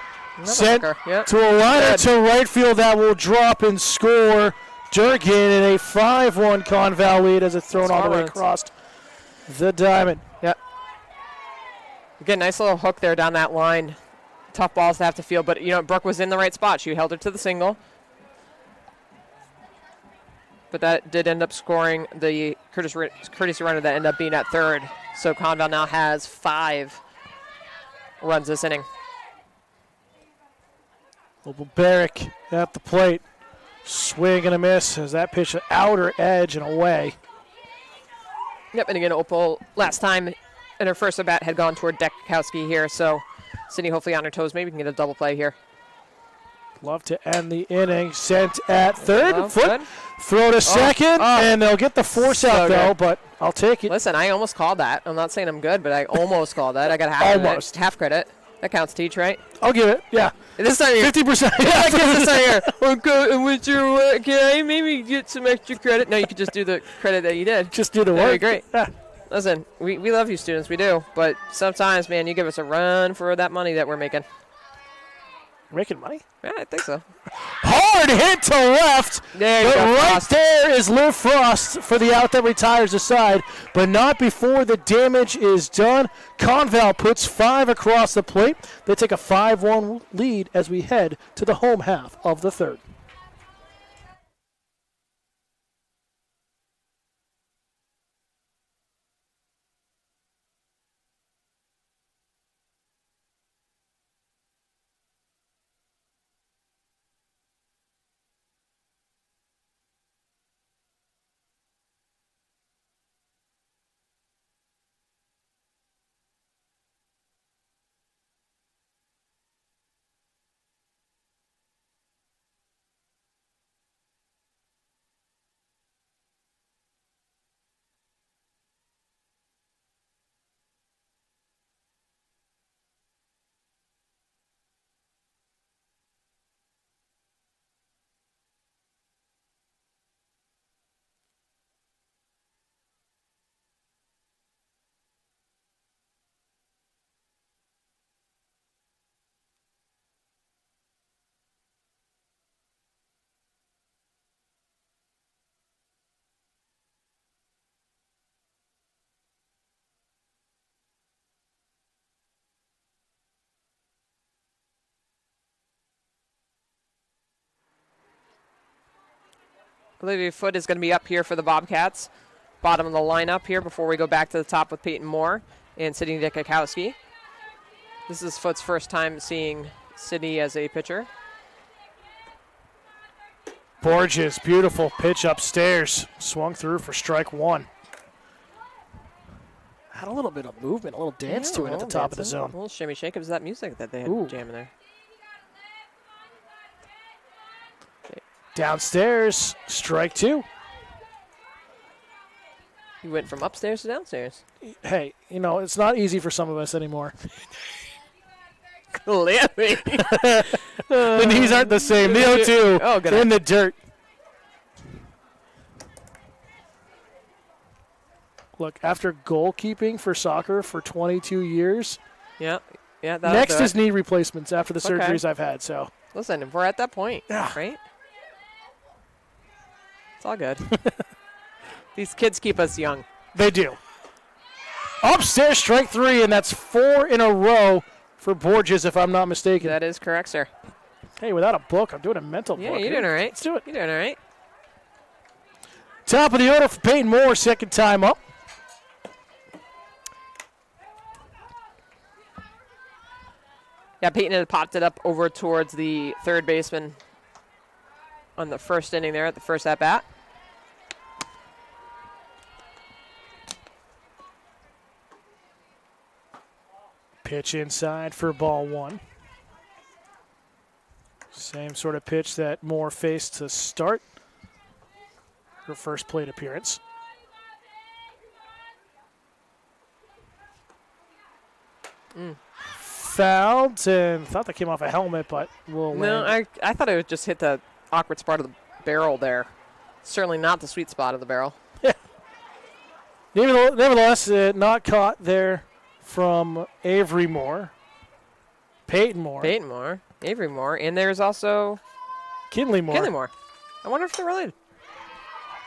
A: Sent to a liner to right field that will drop and score. Durgan in a 5-1 ConVal lead as it's thrown all the way across the diamond.
B: Yep. Again, nice little hook there down that line. Tough balls to have to field, but Brooke was in the right spot. She held her to the single. But that did end up scoring the courtesy runner that ended up being at third. So ConVal now has 5 runs this inning.
A: Opal Barrick at the plate. Swing and a miss as that pitch outer edge and away.
B: Yep, and again, Opal last time in her first at-bat had gone toward Dekowski here. So Sydney hopefully on her toes. Maybe we can get a double play here.
A: Love to end the inning. Sent at third.
B: Good.
A: Throw to second, and they'll get the force out, though, but I'll take it.
B: Listen, I almost called that. I'm not saying I'm good, but I almost called that. I got half credit. That counts, Teach, right?
A: I'll give it, yeah.
B: This time here.
A: 50%.
B: Yeah, this time here. Okay, can I maybe get some extra credit? No, you could just do the credit that you did.
A: Just do the work.
B: Very great.
A: Yeah.
B: Listen, we love you students, we do. But sometimes, man, you give us a run for that money that we're making.
A: Making money?
B: Yeah, I think so.
A: Hard hit to left.
B: There you
A: but
B: go,
A: right
B: Frost.
A: there is Liv Frost for the out that retires the side, but not before the damage is done. ConVal puts 5 across the plate. They take a 5-1 lead as we head to the home half of the third.
B: Olivia Foote is going to be up here for the Bobcats. Bottom of the lineup here before we go back to the top with Peyton Moore and Sydney Dikakowski. This is Foote's first time seeing Sydney as a pitcher.
A: Borges, beautiful pitch upstairs. Swung through for strike 1. Had a little bit of movement, a little dance to it at the top of the zone.
B: A little shimmy shake. It was that music that they had
A: Ooh.
B: jamming there.
A: Downstairs, strike 2.
B: You went from upstairs to downstairs.
A: Hey, it's not easy for some of us anymore.
B: Clearly.
A: The knees aren't the same. The O2
B: Oh, good.
A: in the dirt. Look, after goalkeeping for soccer for 22 years,
B: Yeah.
A: next is knee replacements after the surgeries I've had. So
B: Listen, we're at that point,
A: Yeah.
B: right? It's all good. These kids keep us young.
A: they do. Upstairs, strike 3, and that's 4 in a row for Borges, if I'm not mistaken.
B: That is correct, sir.
A: Hey, without a book, I'm doing a mental
B: Yeah,
A: book.
B: you're
A: here.
B: doing all right.
A: Let's do it.
B: You're doing all right.
A: Top of the order for Peyton Moore, second time up.
B: Yeah, Peyton had popped it up over towards the third baseman on the first inning there at the first at-bat.
A: Pitch inside for ball 1. Same sort of pitch that Moore faced to start her first plate appearance. Fouled, and thought that came off a helmet, but will
B: No,
A: land.
B: I thought it would just hit the awkward spot of the barrel there. Certainly not the sweet spot of the barrel.
A: Nevertheless, not caught there from Avery Moore. Peyton Moore.
B: Peyton Moore, Avery Moore, and there's also
A: Kinley Moore.
B: Kinley Moore. I wonder if they're related.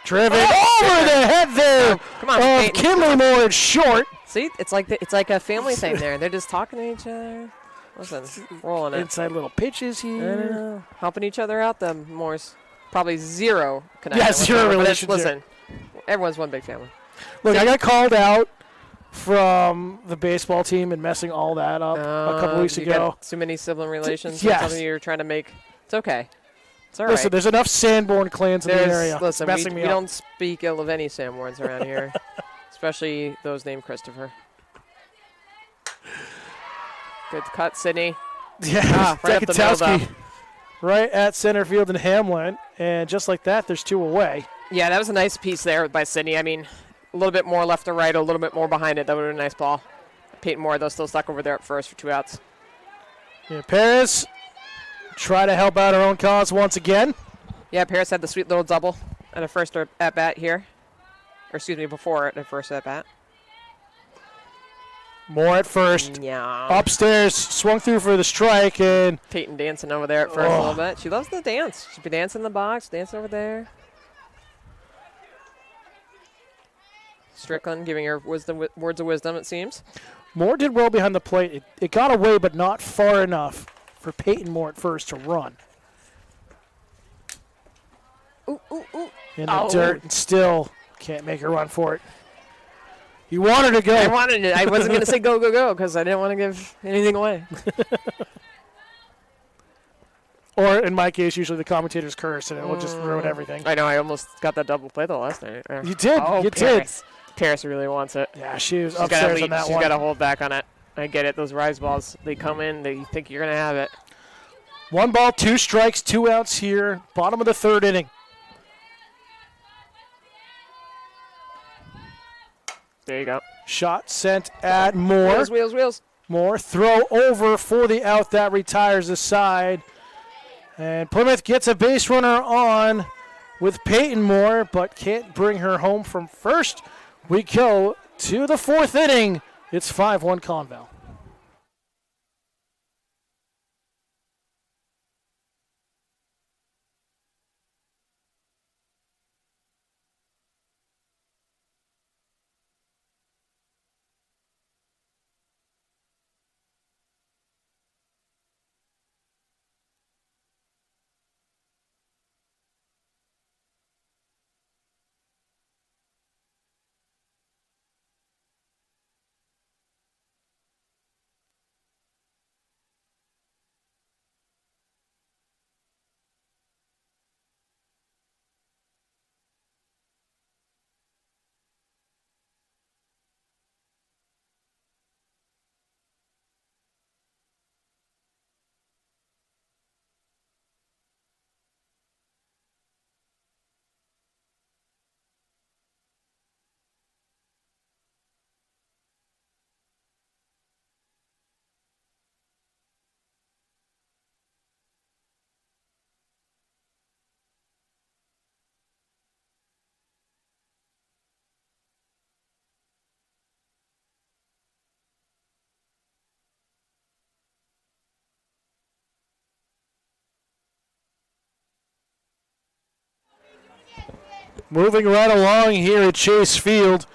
A: Driven over the head there
B: Come on,
A: of
B: Peyton.
A: Kinley Moore. It's short.
B: See, it's like a family thing there. They're just talking to each other. Listen, rolling it.
A: Inside little pitches
B: I don't
A: here.
B: know. Helping each other out, the Moores. Probably zero connection.
A: Yeah, zero
B: whatsoever, but
A: relationship.
B: Listen, everyone's one big family.
A: Look, I got called out from the baseball team and messing all that up a couple weeks
B: you
A: ago.
B: Got too many sibling relations.
A: Yes.
B: Something you're trying to make. It's okay. It's all
A: Listen,
B: right.
A: there's enough Sanborn clans in the area.
B: Listen,
A: It's messing
B: we
A: me up.
B: don't speak ill of any Sanborns around here, especially those named Christopher. Good cut, Sydney.
A: Yeah,
B: right up the middle,
A: Dekatowski right at center field in Hamlin, and just like that, there's 2 away.
B: Yeah, that was a nice piece there by Sydney. I mean, a little bit more left or right, a little bit more behind it. That would have been a nice ball. Peyton Moore, though, still stuck over there at first for 2 outs.
A: Yeah, Paris try to help out her own cause once again.
B: Yeah, Paris had the sweet little double at a first at-bat here. Or, excuse me, before at the first at-bat.
A: Moore at first.
B: Yeah.
A: Upstairs, swung through for the strike, and
B: Peyton dancing over there at first a little bit. She loves to dance. She'll be dancing in the box, dancing over there. Strickland giving her words of wisdom, it seems.
A: Moore did well behind the plate. It got away, but not far enough for Peyton Moore at first to run.
B: Ooh, ooh, ooh.
A: In the dirt, and still can't make her run for it. You want her to go.
B: I wanted it. I wasn't going to say go, go, go because I didn't want to give anything away.
A: Or in my case, usually the commentators curse and it will just ruin everything.
B: I know. I almost got that double play the last night.
A: You did.
B: Oh,
A: you
B: Paris.
A: did.
B: Paris really wants it.
A: Yeah, she was
B: She's
A: upstairs on that
B: She's
A: one.
B: got to hold back on it. I get it. Those rise balls, they come in. They think you're going to have it.
A: 1 ball, 2 strikes, 2 outs here. Bottom of the 3rd inning.
B: There you go.
A: Shot sent at Moore.
B: Wheels, wheels, wheels.
A: Moore throw over for the out that retires the side. And Plymouth gets a base runner on with Peyton Moore, but can't bring her home from first. We go to the 4th inning. It's 5-1 ConVal. Moving right along here at Chase Field.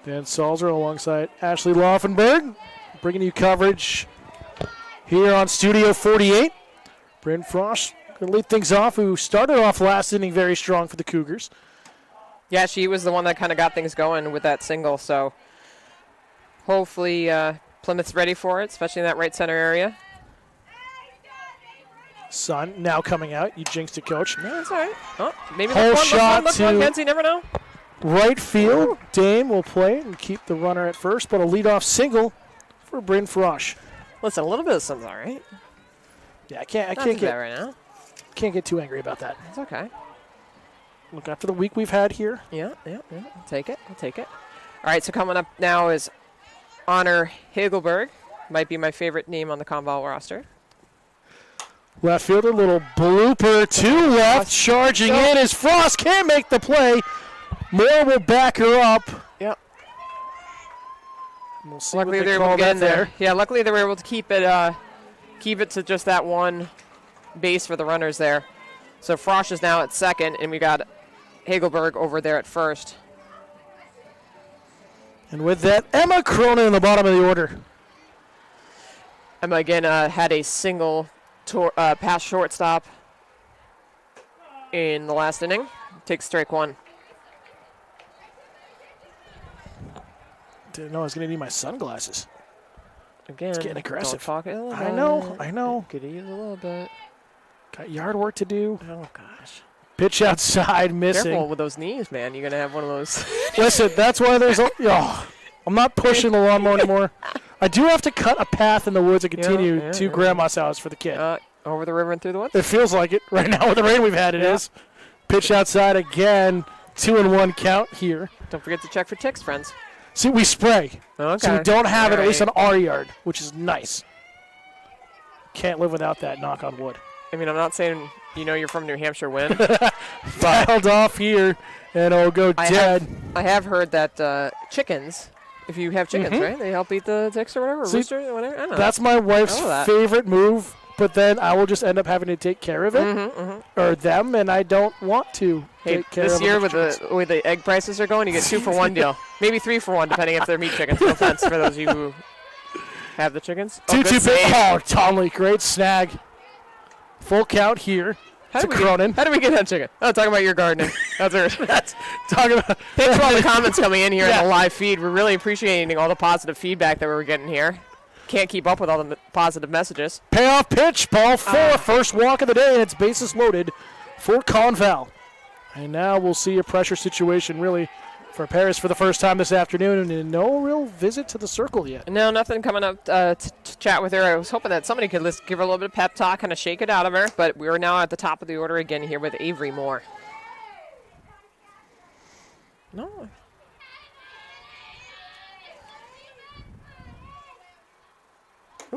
A: Dan Salzer alongside Ashley Laufenberg, bringing you coverage here on Studio 48. Bryn Frost going to lead things off, who started off last inning very strong for the Cougars.
B: Yeah, she was the one that kind of got things going with that single, so hopefully Plymouth's ready for it, especially in that right center area.
A: Sun now coming out. You jinxed it, Coach.
B: No, that's all right. Oh, maybe
A: Whole
B: look
A: shot
B: one,
A: to
B: Kenzie, never know.
A: Right field. Dame will play and keep the runner at first, but a leadoff single for Bryn Frost.
B: Listen, a little bit of sun's all right.
A: Yeah, I can't
B: Not too
A: get
B: bad right now.
A: can't get too angry about that.
B: It's okay.
A: Look, after the week we've had here,
B: Yeah. I'll take it. All right, so coming up now is Honor Hagelberg. Might be my favorite name on the ConVal roster.
A: left fielder, little blooper to left, charging in as Frost can't make the play. Moore will back her up.
B: Yep.
A: We'll see
B: Luckily
A: what
B: they
A: they
B: were able
A: call
B: to get
A: that
B: in there.
A: there.
B: Yeah, luckily they were able to keep it to just that one base for the runners there. So Frost is now at second, and we got Hagelberg over there at first.
A: And with that, Emma Cronin in the bottom of the order.
B: Emma again had a single past shortstop in the last inning. Takes strike one.
A: Didn't know I was going to need my sunglasses.
B: Again,
A: It's getting aggressive.
B: Don't talk it a little
A: I know.
B: bit. Could use a little bit.
A: Got yard work to do.
B: Oh, gosh.
A: Pitch outside, missing.
B: Careful with those knees, man. You're going to have one of those.
A: Listen, that's why there's a... Oh, I'm not pushing the lawnmower anymore. I do have to cut a path in the woods and continue to Grandma's house for the kid.
B: Over the river and through the woods?
A: It feels like it. Right now with the rain we've had, it is. Pitch outside again. 2-1 count here.
B: Don't forget to check for ticks, friends.
A: See, we spray.
B: Okay.
A: So we don't have it, at least
B: All
A: on our yard, which is nice. Can't live without that, knock on wood.
B: I mean, I'm not saying you're from New Hampshire win.
A: Filed off here, and it'll go dead.
B: I have heard that chickens if you have chickens, right? They help eat the ticks or whatever, or
A: See,
B: rooster or whatever. I don't know.
A: That's my wife's
B: that.
A: favorite move, but then I will just end up having to take care of it or them, and I don't want to take care of
B: this year
A: the chickens.
B: with the way the egg prices are going, you get 2-for-1 deal. Maybe 3-for-1, depending if they're meat chickens. No offense for those of you who have the chickens.
A: Two pitch. Oh, Tomley, great snag. Full count here. To Cronin.
B: How did we get that chicken? Oh, talking about your gardening. That's
A: talking about.
B: Thanks for all the comments coming in here in the live feed. We're really appreciating all the positive feedback that we're getting here. Can't keep up with all the positive messages.
A: Payoff pitch, ball 4, first walk of the day, and it's bases loaded for ConVal. And now we'll see a pressure situation really for Paris for the first time this afternoon, and no real visit to the circle yet.
B: No, nothing coming up to chat with her. I was hoping that somebody could give her a little bit of pep talk, kind of shake it out of her, but we're now at the top of the order again here with Avery Moore. No.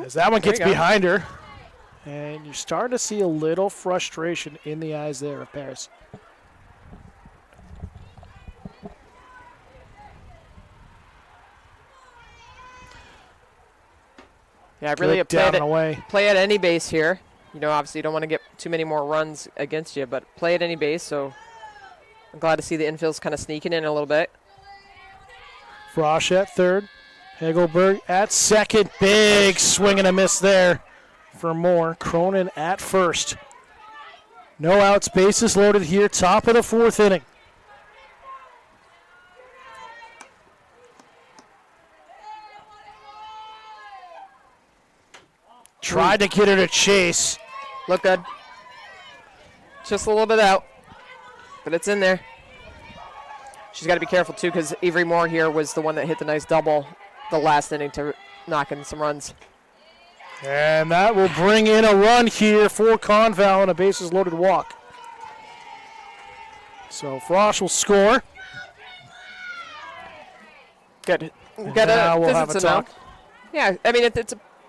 A: As that one gets behind her, and you're starting to see a little frustration in the eyes there of Paris.
B: Yeah, really play at any base here. You know, obviously you don't want to get too many more runs against you, but play at any base, so I'm glad to see the infield's kind of sneaking in a little bit.
A: Frosch at third. Hegelberg at second. Big swing and a miss there for Moore. Cronin at first. No outs, bases loaded here, top of the 4th inning. Tried to get her to chase.
B: Look good. Just a little bit out, but it's in there. She's got to be careful, too, because Avery Moore here was the one that hit the nice double the last inning to knock in some runs.
A: And that will bring in a run here for ConVal and a bases-loaded walk. So Frosch will score.
B: Good.
A: Now we'll have a talk.
B: Yeah, I mean,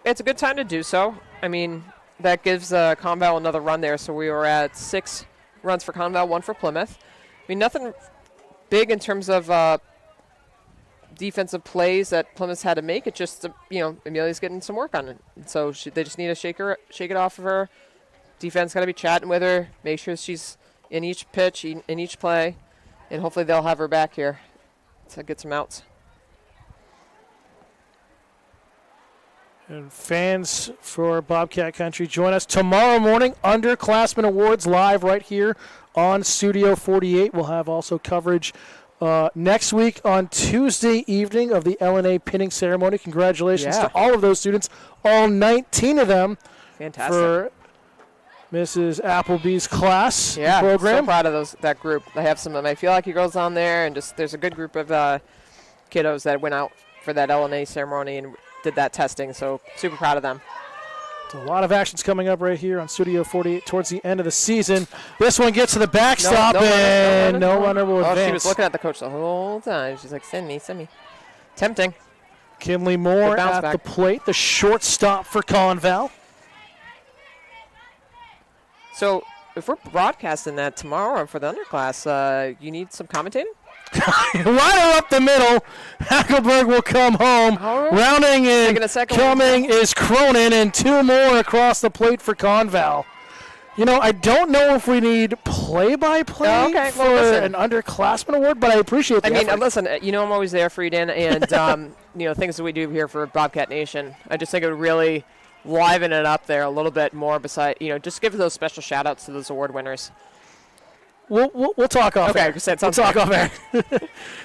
B: it's a good time to do so. I mean, that gives ConVal another run there. So we were at 6 runs for ConVal, 1 for Plymouth. I mean, nothing big in terms of defensive plays that Plymouth's had to make. It just, Amelia's getting some work on it. And so they just need to shake it off of her. Defense got to be chatting with her, make sure she's in each pitch, in each play, and hopefully they'll have her back here to get some outs.
A: And fans for Bobcat Country, join us tomorrow morning. Underclassmen Awards live right here on Studio 48. We'll have also coverage next week on Tuesday evening of the LNA pinning ceremony. Congratulations to all of those students, all 19 of them.
B: Fantastic.
A: For Mrs. Appleby's class program.
B: So proud of that group. I have some of my Feel Like You girls on there, and just there's a good group of kiddos that went out for that LNA ceremony and did that testing, so super proud of them.
A: So a lot of actions coming up right here on Studio 48 towards the end of the season. This one gets to the backstop, and no runner will advance.
B: She was looking at the coach the whole time. She's like, send me. Tempting.
A: Kinley Moore at the plate, the shortstop for ConVal.
B: So if we're broadcasting that tomorrow for the underclass, you need some commentating?
A: Liner up the middle. Hackelberg will come home.
B: Right.
A: Rounding in, coming is Cronin, and 2 more across the plate for ConVal. I don't know if we need play-by-play for an underclassman award, but I appreciate the effort.
B: Listen, I'm always there for you, Dan, and, things that we do here for Bobcat Nation. I just think it would really liven it up there a little bit more just give those special shout-outs to those award winners.
A: We'll talk off air. We'll talk off air.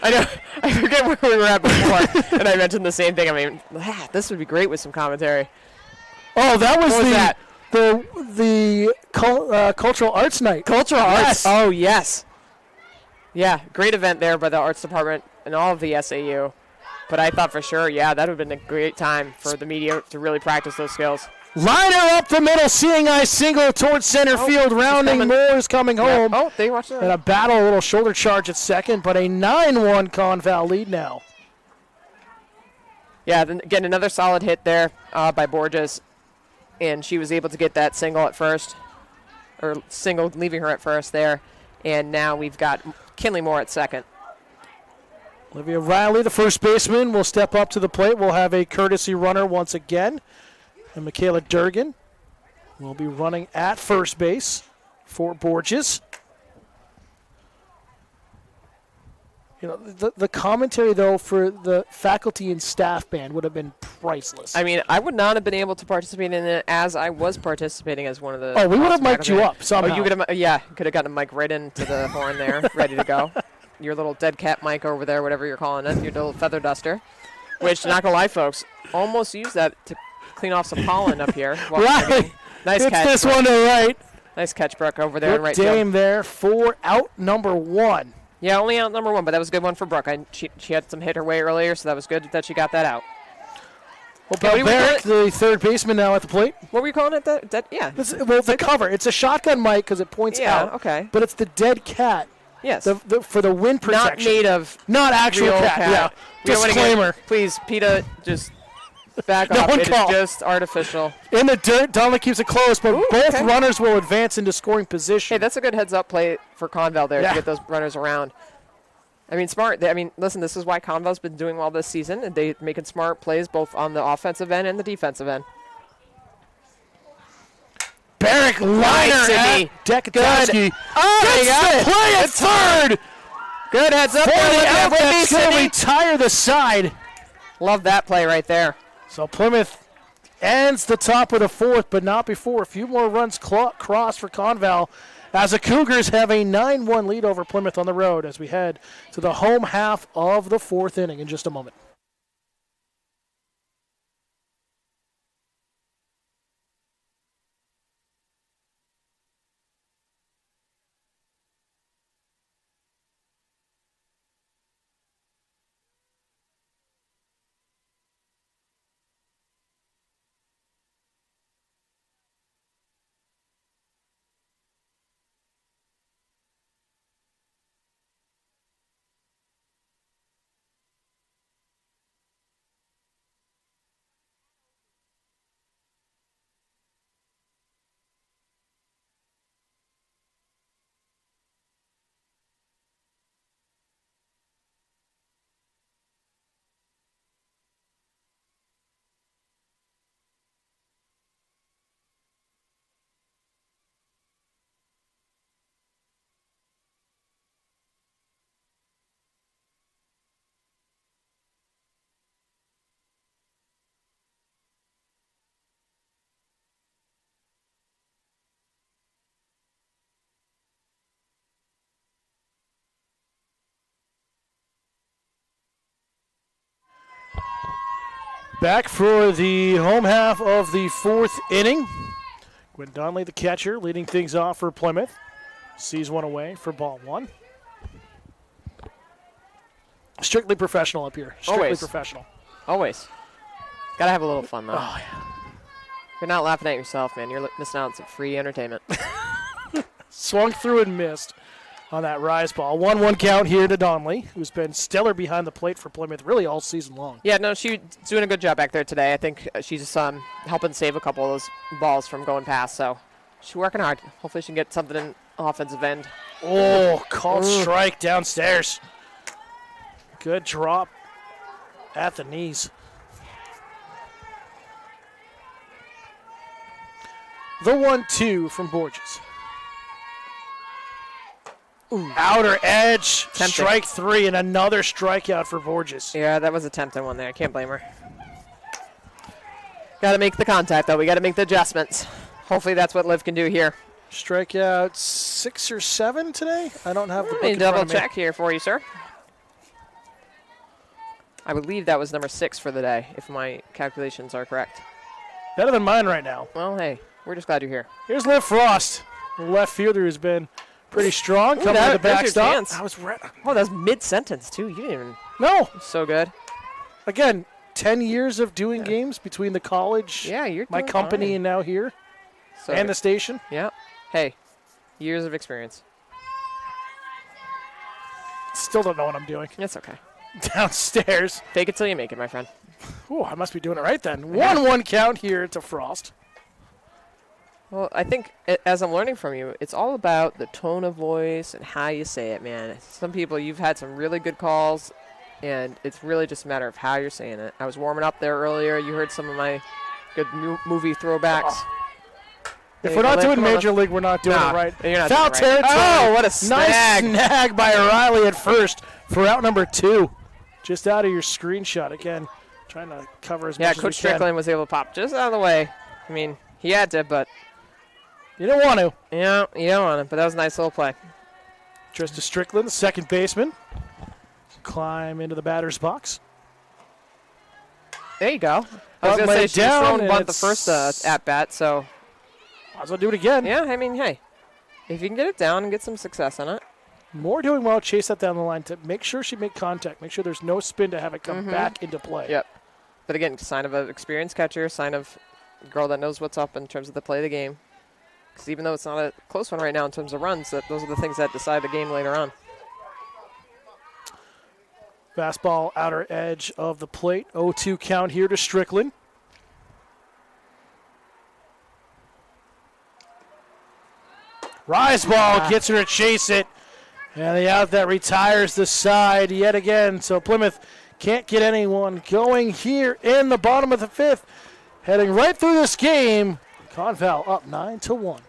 B: I know. I forget where we were at before, and I mentioned the same thing. I mean, this would be great with some commentary.
A: Oh, that was the Cultural Arts Night.
B: Cultural Arts. Oh, yes. Yeah, great event there by the Arts Department and all of the SAU. But I thought for sure, that would have been a great time for the media to really practice those skills.
A: Liner up the middle, seeing eye single towards center field. Rounding Moore is coming home.
B: Oh, they watched that.
A: And a battle, a little shoulder charge at second, but a 9-1 ConVal lead now.
B: Yeah, then again, another solid hit there by Borges. And she was able to get that single at first, or single leaving her at first there. And now we've got Kinley Moore at second.
A: Olivia Riley, the first baseman, will step up to the plate. We'll have a courtesy runner once again. And Michaela Durgan will be running at first base for Borges. You know, the commentary, though, for the faculty and staff band would have been priceless.
B: I mean, I would not have been able to participate in it as I was participating as one of the.
A: Oh, we would have mic'd you up somehow.
B: Oh, you could have, yeah, could have gotten a mic right into the horn there, ready to go. Your little dead cat mic over there, whatever you're calling it, your little feather duster. Which, not gonna lie, folks, almost used that to clean off some pollen up here.
A: Right.
B: Nice
A: it's
B: catch.
A: This
B: Brooke.
A: one to right.
B: Nice catch, Brooke, over there.
A: Good
B: Right
A: Dame there for out number 1.
B: Yeah, only out number 1, but that was a good one for Brooke. She had some hit her way earlier, so that was good that she got that out.
A: Well, Barrick, the third baseman, now at the plate.
B: What were you calling it? Yeah.
A: The cover. It's a shotgun mic because it points out.
B: Yeah, okay.
A: But it's the dead cat.
B: Yes.
A: For the wind protection.
B: Not made of.
A: Not actual
B: real
A: cat. Yeah. Disclaimer.
B: Please, PETA, just back
A: No
B: off.
A: one
B: It
A: call.
B: is just artificial.
A: In the dirt, Donnelly keeps it close, but
B: Ooh,
A: both
B: okay.
A: runners will advance into scoring position.
B: Hey, that's a good heads-up play for ConVal there
A: Yeah.
B: to get those runners around. I mean, smart. Listen, this is why ConVal's been doing well this season, and they're making smart plays both on the offensive end and the defensive end.
A: Barrick liner
B: Sydney.
A: at Dekatowski.
B: Oh, they got
A: Gets
B: it.
A: the play at third.
B: Good heads up
A: For
B: there.
A: the
B: Look at
A: out,
B: that
A: that's
B: play,
A: going to
B: Sydney.
A: retire the side.
B: Love that play right there.
A: So Plymouth ends the top of the fourth, but not before. A few more runs cross for ConVal as the Cougars have a 9-1 lead over Plymouth on the road as we head to the home half of the fourth inning in just a moment. Back for the home half of the fourth inning. Gwen Donnelly, the catcher, leading things off for Plymouth. Sees one away for ball 1. Strictly professional up here. Strictly
B: Always.
A: professional.
B: Always. Gotta have a little fun, though.
A: Oh, yeah.
B: You're not laughing at yourself, man. You're missing out on some free entertainment.
A: Swung through and missed on that rise ball. 1-1 count here to Donnelly, who's been stellar behind the plate for Plymouth really all season long.
B: Yeah, no, she's doing a good job back there today. I think she's helping save a couple of those balls from going past, so she's working hard. Hopefully she can get something in offensive end.
A: Oh, called strike downstairs. Good drop at the knees. The 1-2 from Borges. Ooh. Outer edge,
B: Tempting.
A: strike 3, and another strikeout for Borges.
B: Yeah, that was a tempting one there. I can't blame her. Got to make the contact, though. We got to make the adjustments. Hopefully that's what Liv can do here.
A: Strikeout 6 or 7 today? I don't have the book
B: Let me
A: in front
B: double
A: of me.
B: check here for you, sir. I believe that was number 6 for the day, if my calculations are correct.
A: Better than mine right now.
B: Well, hey, we're just glad you're here.
A: Here's Liv Frost, the left fielder who's been pretty strong. Coming to the
B: there's your
A: backstop.
B: chance.
A: I was
B: Oh, that was mid-sentence, too. You didn't even...
A: No.
B: So good.
A: Again, 10 years of doing games between the college,
B: Yeah, you're
A: my
B: doing
A: company,
B: fine.
A: and now here,
B: So
A: and
B: good.
A: the station.
B: Yeah. Hey, years of experience.
A: Still don't know what I'm doing.
B: That's okay.
A: Downstairs.
B: Fake it till you make it, my friend.
A: Ooh, I must be doing it right then. 1-1 count here to Frost.
B: Well, I think, as I'm learning from you, it's all about the tone of voice and how you say it, man. Some people, you've had some really good calls and it's really just a matter of how you're saying it. I was warming up there earlier. You heard some of my good movie throwbacks.
A: If we're not doing Major League, we're not doing it right.
B: You're not
A: Foul
B: doing it right.
A: territory.
B: Oh, what a snag.
A: Nice snag by O'Reilly at first for out number 2. Just out of your screenshot again. Trying to cover as much as we can.
B: Coach Strickland was able to pop just out of the way. I mean, he had to, but
A: you don't want to.
B: Yeah, you don't want to, but that was a nice little play.
A: Trista Strickland, second baseman. Climb into the batter's box.
B: There you go. I was going to say she was throwing bunt the first at-bat, so.
A: Might as well do it again.
B: Yeah, I mean, hey, if you can get it down and get some success on it.
A: Moore doing well, chase that down the line to make sure she make contact, make sure there's no spin to have it come back into play.
B: Yep. But again, sign of an experienced catcher, sign of a girl that knows what's up in terms of the play of the game. Because even though it's not a close one right now in terms of runs, those are the things that decide the game later on.
A: Fastball outer edge of the plate. 0-2 count here to Strickland. Rise ball gets her to chase it. And the out that retires the side yet again. So Plymouth can't get anyone going here in the bottom of the 5th. Heading right through this game. ConVal up 9-1.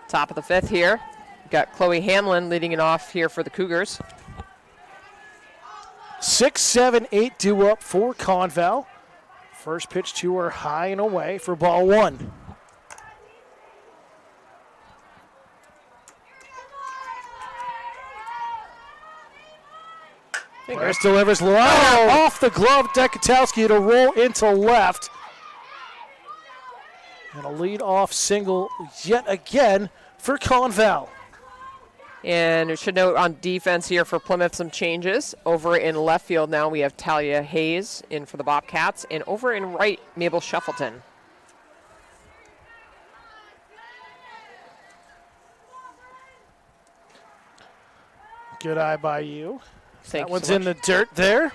B: Top of the 5th here. Got Chloe Hamlin leading it off here for the Cougars.
A: 6-7-8 due up for ConVal. First pitch to her high and away for ball 1. Harris delivers low off the glove. Dekatowski to roll into left. And a lead-off single yet again for ConVal.
B: And we should note on defense here for Plymouth some changes. Over in left field now we have Talia Hayes in for the Bobcats. And over in right, Mabel Shuffleton.
A: Good eye by you.
B: Thank
A: that
B: you
A: one's
B: so
A: in the dirt there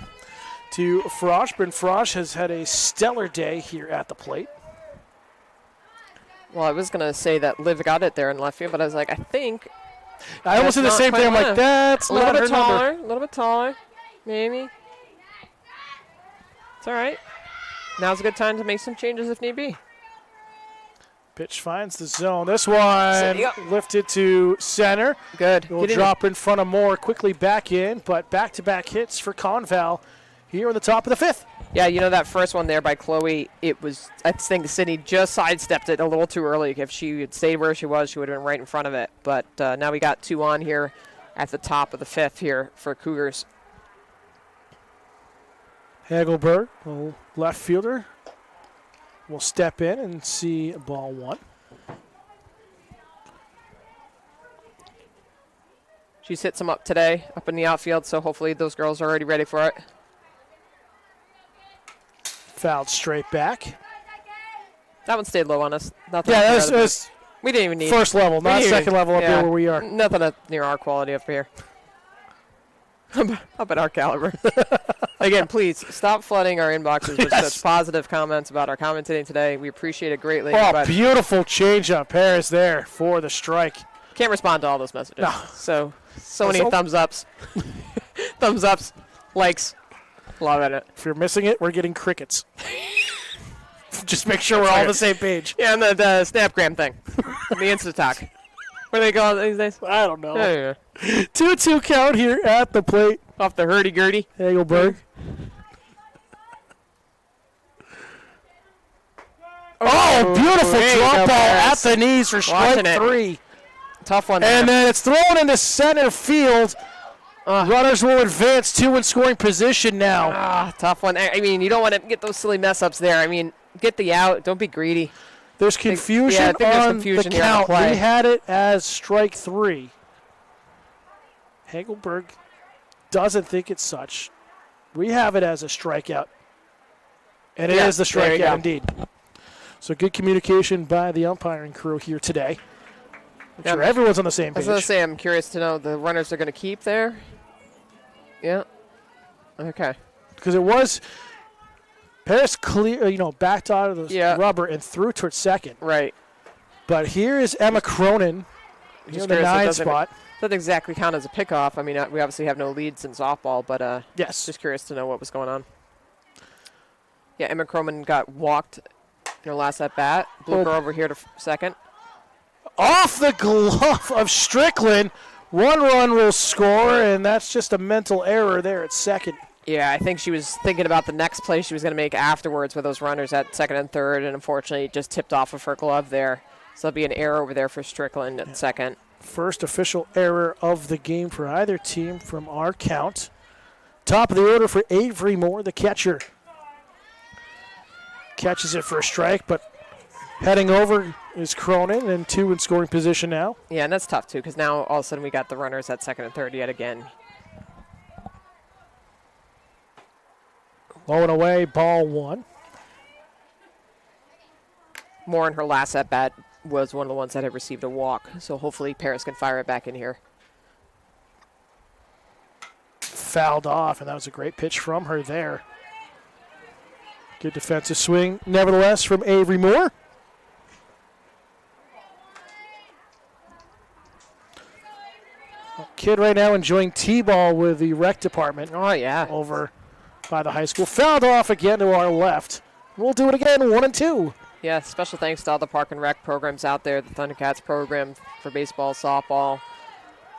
A: to Frosch. Bryn Frosch has had a stellar day here at the plate.
B: Well, I was going to say that Liv got it there in left field, but I was like, I think.
A: I almost did the same thing. I'm like, that's not her number.
B: A little bit taller, maybe. It's all right. Now's a good time to make some changes if need be.
A: Pitch finds the zone. This one lifted to center.
B: Good.
A: Will drop in front of Moore, quickly back in, but back-to-back hits for ConVal here in the top of the 5th.
B: Yeah, you know that first one there by Chloe, it was, I think Sydney just sidestepped it a little too early. If she had stayed where she was, she would have been right in front of it. But now we got 2 on here at the top of the 5th here for Cougars.
A: Hagelberg, left fielder, will step in and see ball 1.
B: She's hit some up today, up in the outfield, so hopefully those girls are already ready for it.
A: Fouled straight back.
B: That one stayed low on us.
A: Nothing yeah, that was
B: we didn't even need
A: first level, not second level up here where we are.
B: Nothing near our quality up here. Up at our caliber. Again, please stop flooding our inboxes with such positive comments about our commentating today. We appreciate it greatly.
A: Oh,
B: but
A: beautiful change on Paris there for the strike.
B: can't respond to all those messages.
A: No.
B: So many thumbs ups, thumbs ups, likes. Loving it.
A: If you're missing it, we're getting crickets. Just make sure we're all on the same page.
B: Yeah, and the Snapgram thing, the Insta-talk. What do they call it these days?
A: I don't know.
B: Yeah.
A: 2-2 count here at the plate.
B: Off the hurdy-gurdy.
A: Hagelberg. Oh, beautiful
B: there you
A: drop
B: go,
A: ball at
B: Paris.
A: the knees for strike
B: Watching it.
A: 3.
B: Tough one.
A: And
B: there.
A: then it's thrown into center field. Runners will advance 2 in scoring position now.
B: Tough one. I mean, you don't want to get those silly mess-ups there. I mean, get the out. Don't be greedy.
A: There's confusion
B: I think there's
A: on
B: confusion
A: the
B: here on the
A: count.
B: play.
A: We had it as strike 3. Hagelberg doesn't think it's such. We have it as a strikeout. And it is the
B: there you go.
A: strikeout indeed. So good communication by the umpiring crew here today. I'm sure everyone's on the same
B: I was
A: page.
B: going to say, I'm curious to know the runners are going to keep there. Yeah. Okay.
A: Because it was Paris clear, backed out of the rubber and threw towards second.
B: Right.
A: But here is Emma Cronin,
B: Just
A: the
B: curious,
A: 9 spot.
B: Doesn't exactly count as a pickoff. I mean, we obviously have no leads in softball, but
A: Yes.
B: just curious to know what was going on. Yeah, Emma Cronin got walked in her last at bat. Blew her over here to second.
A: Off the glove of Strickland. 1 run will score, and that's just a mental error there at second.
B: Yeah, I think she was thinking about the next play she was going to make afterwards with those runners at second and third, and unfortunately it just tipped off of her glove there. So there'll be an error over there for Strickland at second.
A: First official error of the game for either team from our count. Top of the order for Avery Moore, the catcher. Catches it for a strike, but heading over is Cronin, and 2 in scoring position now.
B: Yeah, and that's tough too, because now all of a sudden we got the runners at second and third yet again.
A: Low and away, ball 1.
B: Moore in her last at bat was one of the ones that had received a walk, so hopefully Paris can fire it back in here.
A: Fouled off, and that was a great pitch from her there. Good defensive swing, nevertheless, from Avery Moore. Kid right now enjoying T-ball with the rec department.
B: Oh, yeah.
A: Over by the high school. Fouled off again to our left. We'll do it again, 1 and 2.
B: Yeah, special thanks to all the park and rec programs out there, the Thundercats program for baseball, softball,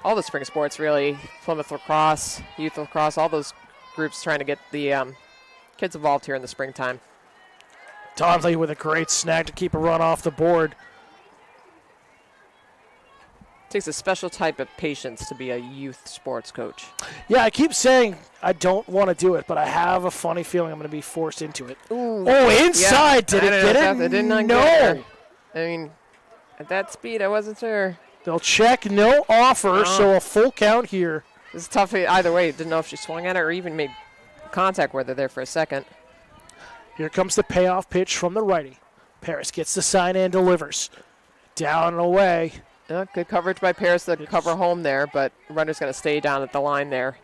B: all the spring sports really, Plymouth lacrosse, youth lacrosse, all those groups trying to get the kids involved here in the springtime.
A: Tomley with a great snag to keep a run off the board.
B: Takes a special type of patience to be a youth sports coach.
A: Yeah, I keep saying I don't want to do it, but I have a funny feeling I'm going to be forced into it.
B: Ooh.
A: Oh, inside. Did it get it?
B: It did not
A: No.
B: get it. I mean, at that speed, I wasn't sure.
A: They'll check no offer, so a full count here.
B: It's tough either way. Didn't know if she swung at it or even made contact with her there for a second.
A: Here comes the payoff pitch from the righty. Paris gets the sign and delivers. Down and away.
B: Yeah, good coverage by Paris to cover home there, but runner's going to stay down at the line there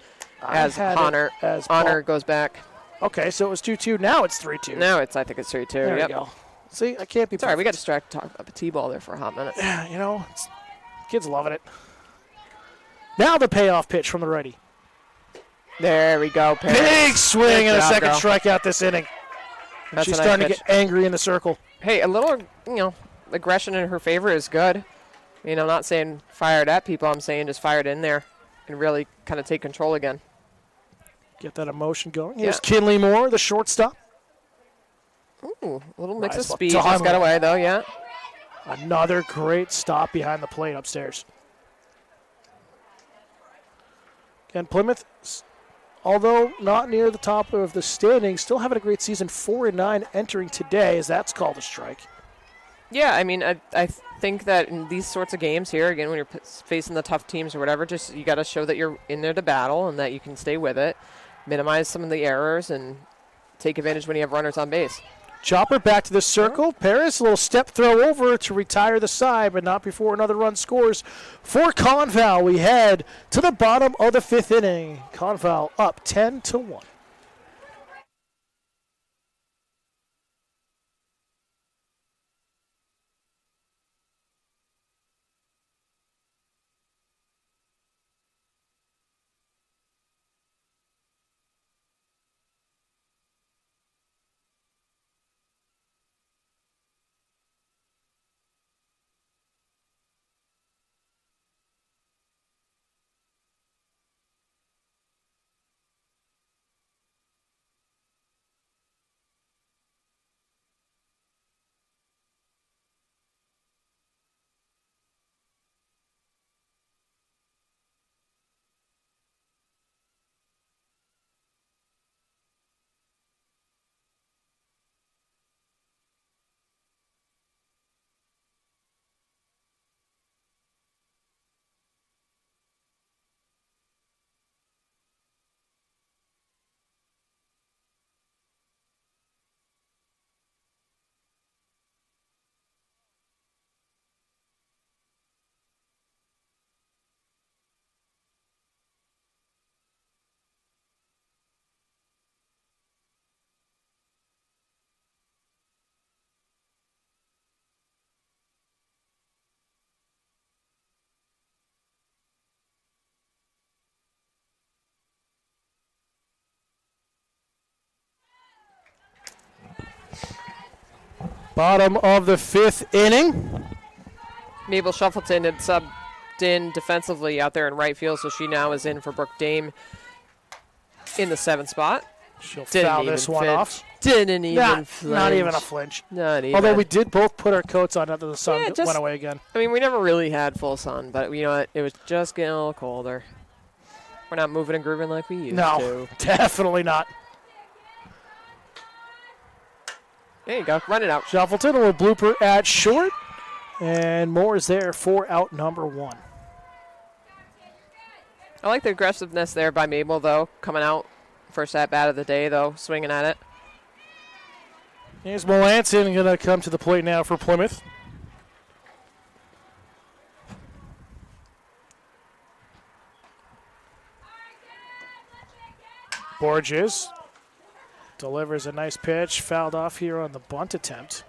B: as Honor goes back.
A: Okay, so it was 2-2. Now it's 3-2.
B: Now I think it's 3-2.
A: There we go. See, I can't be.
B: Sorry, we got distracted talking about the T-ball there for a hot minute.
A: Yeah, kids loving it. Now the payoff pitch from the righty.
B: There we go, Paris.
A: Big swing and a second
B: girl.
A: strikeout this inning.
B: That's
A: She's
B: a nice
A: starting
B: pitch.
A: to get angry in the circle.
B: Hey, a little, aggression in her favor is good. I'm not saying fire it at people. I'm saying just fire it in there and really kind of take control again.
A: Get that emotion going. Here's Kinley Moore, the shortstop.
B: Ooh, a little mix of
A: Nice
B: speed.
A: one.
B: Just got away, though, yeah.
A: Another great stop behind the plate upstairs. And Plymouth, although not near the top of the standings, still having a great season, 4-9 entering today, as that's called a strike.
B: Yeah, I think that in these sorts of games here, again, when you're facing the tough teams or whatever, just you got to show that you're in there to battle and that you can stay with it, minimize some of the errors, and take advantage when you have runners on base.
A: Chopper back to the circle. Paris, a little step throw over to retire the side, but not before another run scores. For ConVal, we head to the bottom of the 5th inning. ConVal up 10-1. Bottom of the 5th inning.
B: Mabel Shuffleton had subbed in defensively out there in right field, so she now is in for Brooke Dame in the 7th spot.
A: She'll foul this one off.
B: Didn't even flinch.
A: Not even a flinch.
B: Not even.
A: Although we did both put our coats on after the sun
B: Yeah,
A: went away again.
B: I mean, we never really had full sun, but you know what? It was just getting a little colder. We're not moving and grooving like we used to.
A: No, definitely not.
B: There you go. Run it out.
A: Shuffleton, a little blooper at short. And Moore is there for out number 1.
B: I like the aggressiveness there by Mabel, though, coming out. First at-bat of the day, though, swinging at it.
A: Here's Melanson going to come to the plate now for Plymouth. Borges delivers a nice pitch, fouled off here on the bunt attempt.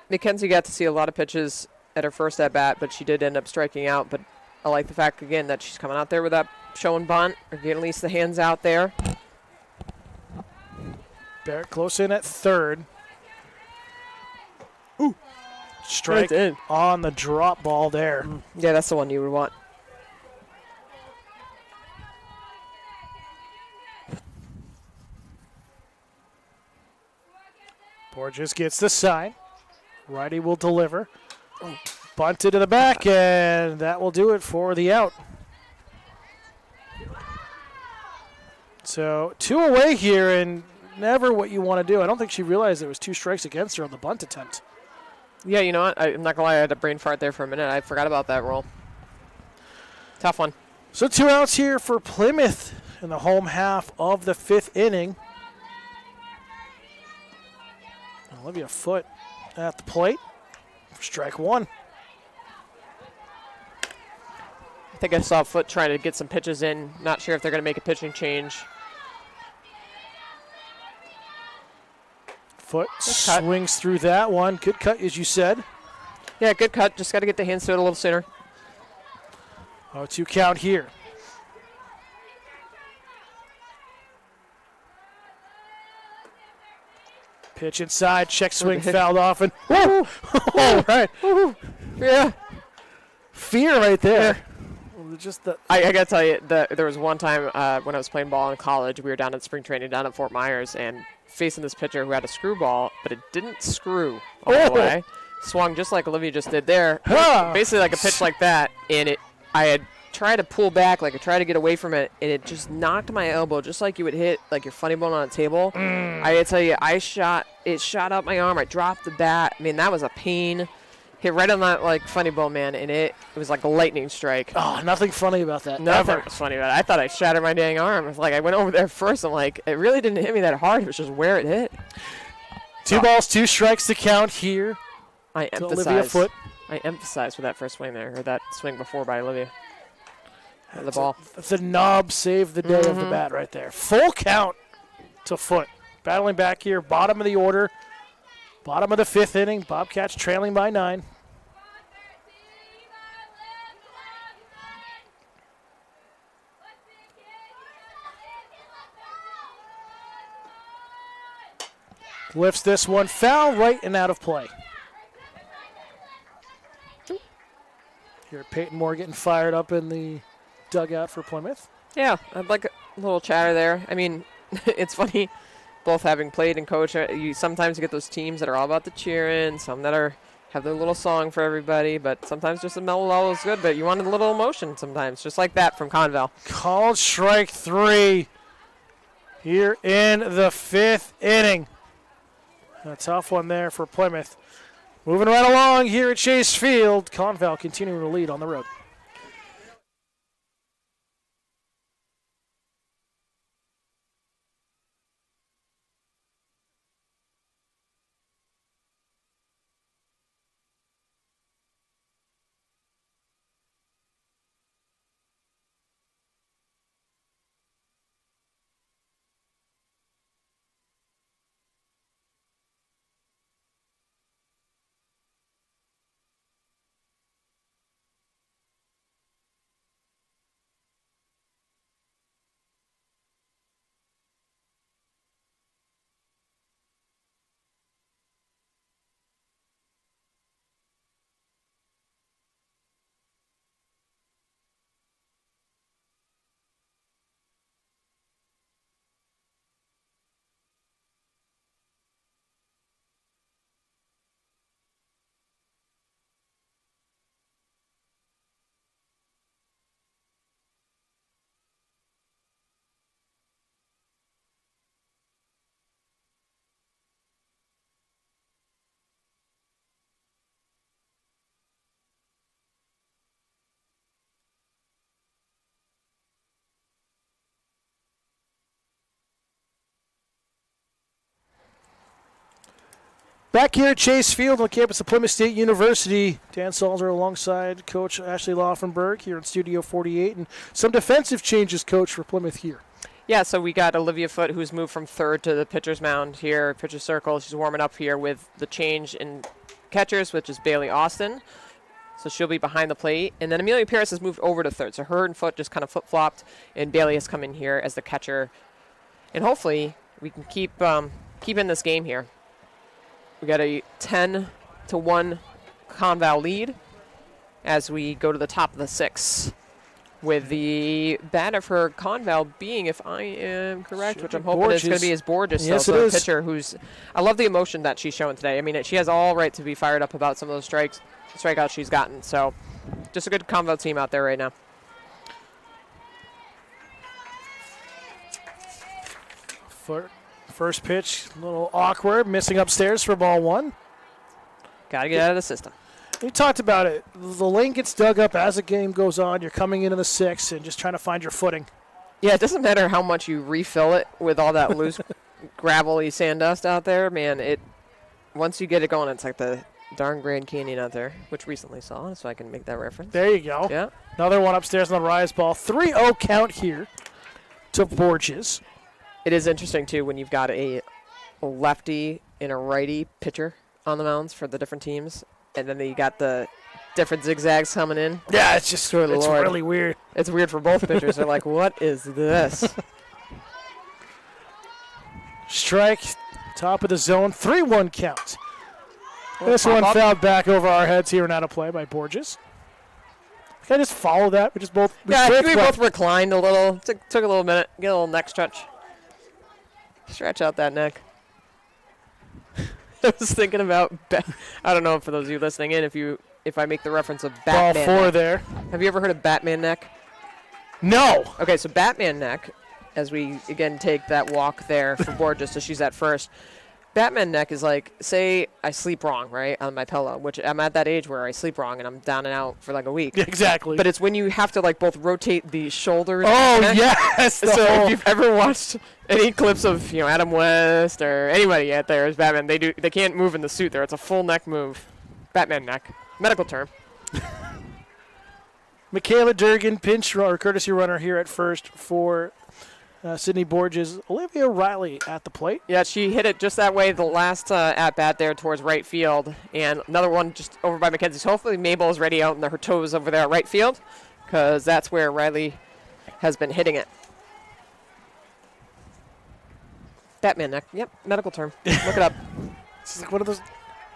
B: Mackenzie got to see a lot of pitches at her first at-bat, but she did end up striking out. But I like the fact, again, that she's coming out there with that showing bunt, or getting at least the hands out there.
A: Barrett close in at 3rd. Ooh. Strike on the drop ball there.
B: Yeah, that's the one you would want.
A: Borges gets the sign. Righty will deliver. Bunted to the back, and that will do it for the out. So 2 away here, and never what you want to do. I don't think she realized there was 2 strikes against her on the bunt attempt.
B: Yeah, you know what? I'm not going to lie. I had a brain fart there for a minute. I forgot about that rule. Tough one.
A: So 2 outs here for Plymouth in the home half of the 5th inning. Olivia Foote at the plate for strike 1.
B: I think I saw Foote trying to get some pitches in. Not sure if they're going to make a pitching change.
A: Foote swings through that one. Good cut, as you said.
B: Yeah, good cut. Just got to get the hands to it a little sooner.
A: 0-2 count here. Pitch inside, check swing fouled off, and woo! All right.
B: Yeah.
A: Fear right there. Yeah. Just the
B: I got to tell you, there was one time when I was playing ball in college, we were down at spring training down at Fort Myers, and facing this pitcher who had a screwball, but it didn't screw all the way. Swung just like Olivia just did there. Basically like a pitch like that, and I had tried to pull back, like I tried to get away from it, and it just knocked my elbow, just like you would hit like your funny bone on a table. I gotta tell you, it shot up my arm. I dropped the bat. I mean, that was a pain. Hit right on that like funny bone, man, and it was like a lightning strike.
A: Oh, nothing funny about that.
B: Nothing was funny about it. I thought I shattered my dang arm. It's like I went over there first. I'm like, it really didn't hit me that hard. It was just where it hit.
A: 2 balls, 2 strikes to count here.
B: I
A: Olivia Foote.
B: I emphasized with that first swing there, or that swing before by Olivia. The ball.
A: The knob saved the day of the bat right there. Full count to Foote. Battling back here, bottom of the order. Bottom of the 5th inning. Bobcats trailing by 9. Lifts this one foul, right and out of play. Here, Peyton Moore getting fired up in the dugout for Plymouth.
B: Yeah, I'd like a little chatter there. I mean, it's funny, both having played and coached, you sometimes get those teams that are all about the cheering, some that have their little song for everybody, but sometimes just a mellow lull is good, but you want a little emotion sometimes, just like that from ConVal.
A: Called strike 3 here in the 5th inning. A tough one there for Plymouth. Moving right along here at Chase Field. ConVal continuing to lead on the road. Back here at Chase Field on the campus of Plymouth State University, Dan Salzer alongside Coach Ashley Laufenberg here in Studio 48, and some defensive changes, Coach, for Plymouth here.
B: Yeah, so we got Olivia Foote, who's moved from third to the pitcher's mound here, pitcher's circle. She's warming up here with the change in catchers, which is Bailey Austin. So she'll be behind the plate. And then Amelia Paris has moved over to third. So her and Foote just kind of flip-flopped, and Bailey has come in here as the catcher. And hopefully we can keep in this game here. We got a 10-1 ConVal lead as we go to the top of the 6th. With the bat of her ConVal being, if I am correct, which I'm hoping it's going to be, is Borges.
A: Yes,
B: so
A: it
B: the
A: is.
B: Pitcher who's, I love the emotion that she's showing today. I mean, she has all right to be fired up about some of those strikeouts she's gotten. So just a good ConVal team out there right now.
A: First pitch, a little awkward, missing upstairs for ball 1.
B: Got to get out of the system.
A: We talked about it. The lane gets dug up as the game goes on. You're coming into the 6th and just trying to find your footing.
B: Yeah, it doesn't matter how much you refill it with all that loose gravelly sand dust out there, man. Once you get it going, it's like the darn Grand Canyon out there, which recently saw, so I can make that reference.
A: There you go.
B: Yeah.
A: Another one upstairs on the rise ball. 3-0 count here to Borges.
B: It is interesting, too, when you've got a lefty and a righty pitcher on the mounds for the different teams, and then you got the different zigzags coming in.
A: Yeah, it's just it's really weird.
B: It's weird for both pitchers. They're like, what is this?
A: Strike, top of the zone, 3-1 count. This
B: pop
A: one
B: up.
A: fouled back over our heads here and out of play by Borges. Can I just follow that? We both
B: reclined a little. Took a little minute. Get a little neck stretch. Stretch out that neck. I was thinking about, I don't know for those of you listening in, if I make the reference of
A: ball
B: Batman
A: 4
B: neck.
A: there.
B: Have you ever heard of Batman neck?
A: No.
B: Okay, so Batman neck, as we again take that walk there for Borges, so she's at first. Batman neck is like, say I sleep wrong, right, on my pillow, which I'm at that age where I sleep wrong and I'm down and out for like a week.
A: Exactly.
B: But it's when you have to like both rotate the shoulders.
A: Oh,
B: and neck.
A: yes.
B: So if you've ever watched any clips of Adam West or anybody out there as Batman, they can't move in the suit there. It's a full neck move. Batman neck. Medical term.
A: Michaela Durgan, pinch or courtesy runner here at first for Sydney Borges. Olivia Riley at the plate.
B: Yeah, she hit it just that way the last at-bat there towards right field. And another one just over by Mackenzie. So hopefully Mabel is ready out in her toes over there at right field because that's where Riley has been hitting it. Batman neck. Yep, medical term. Look it up.
A: It's like one of those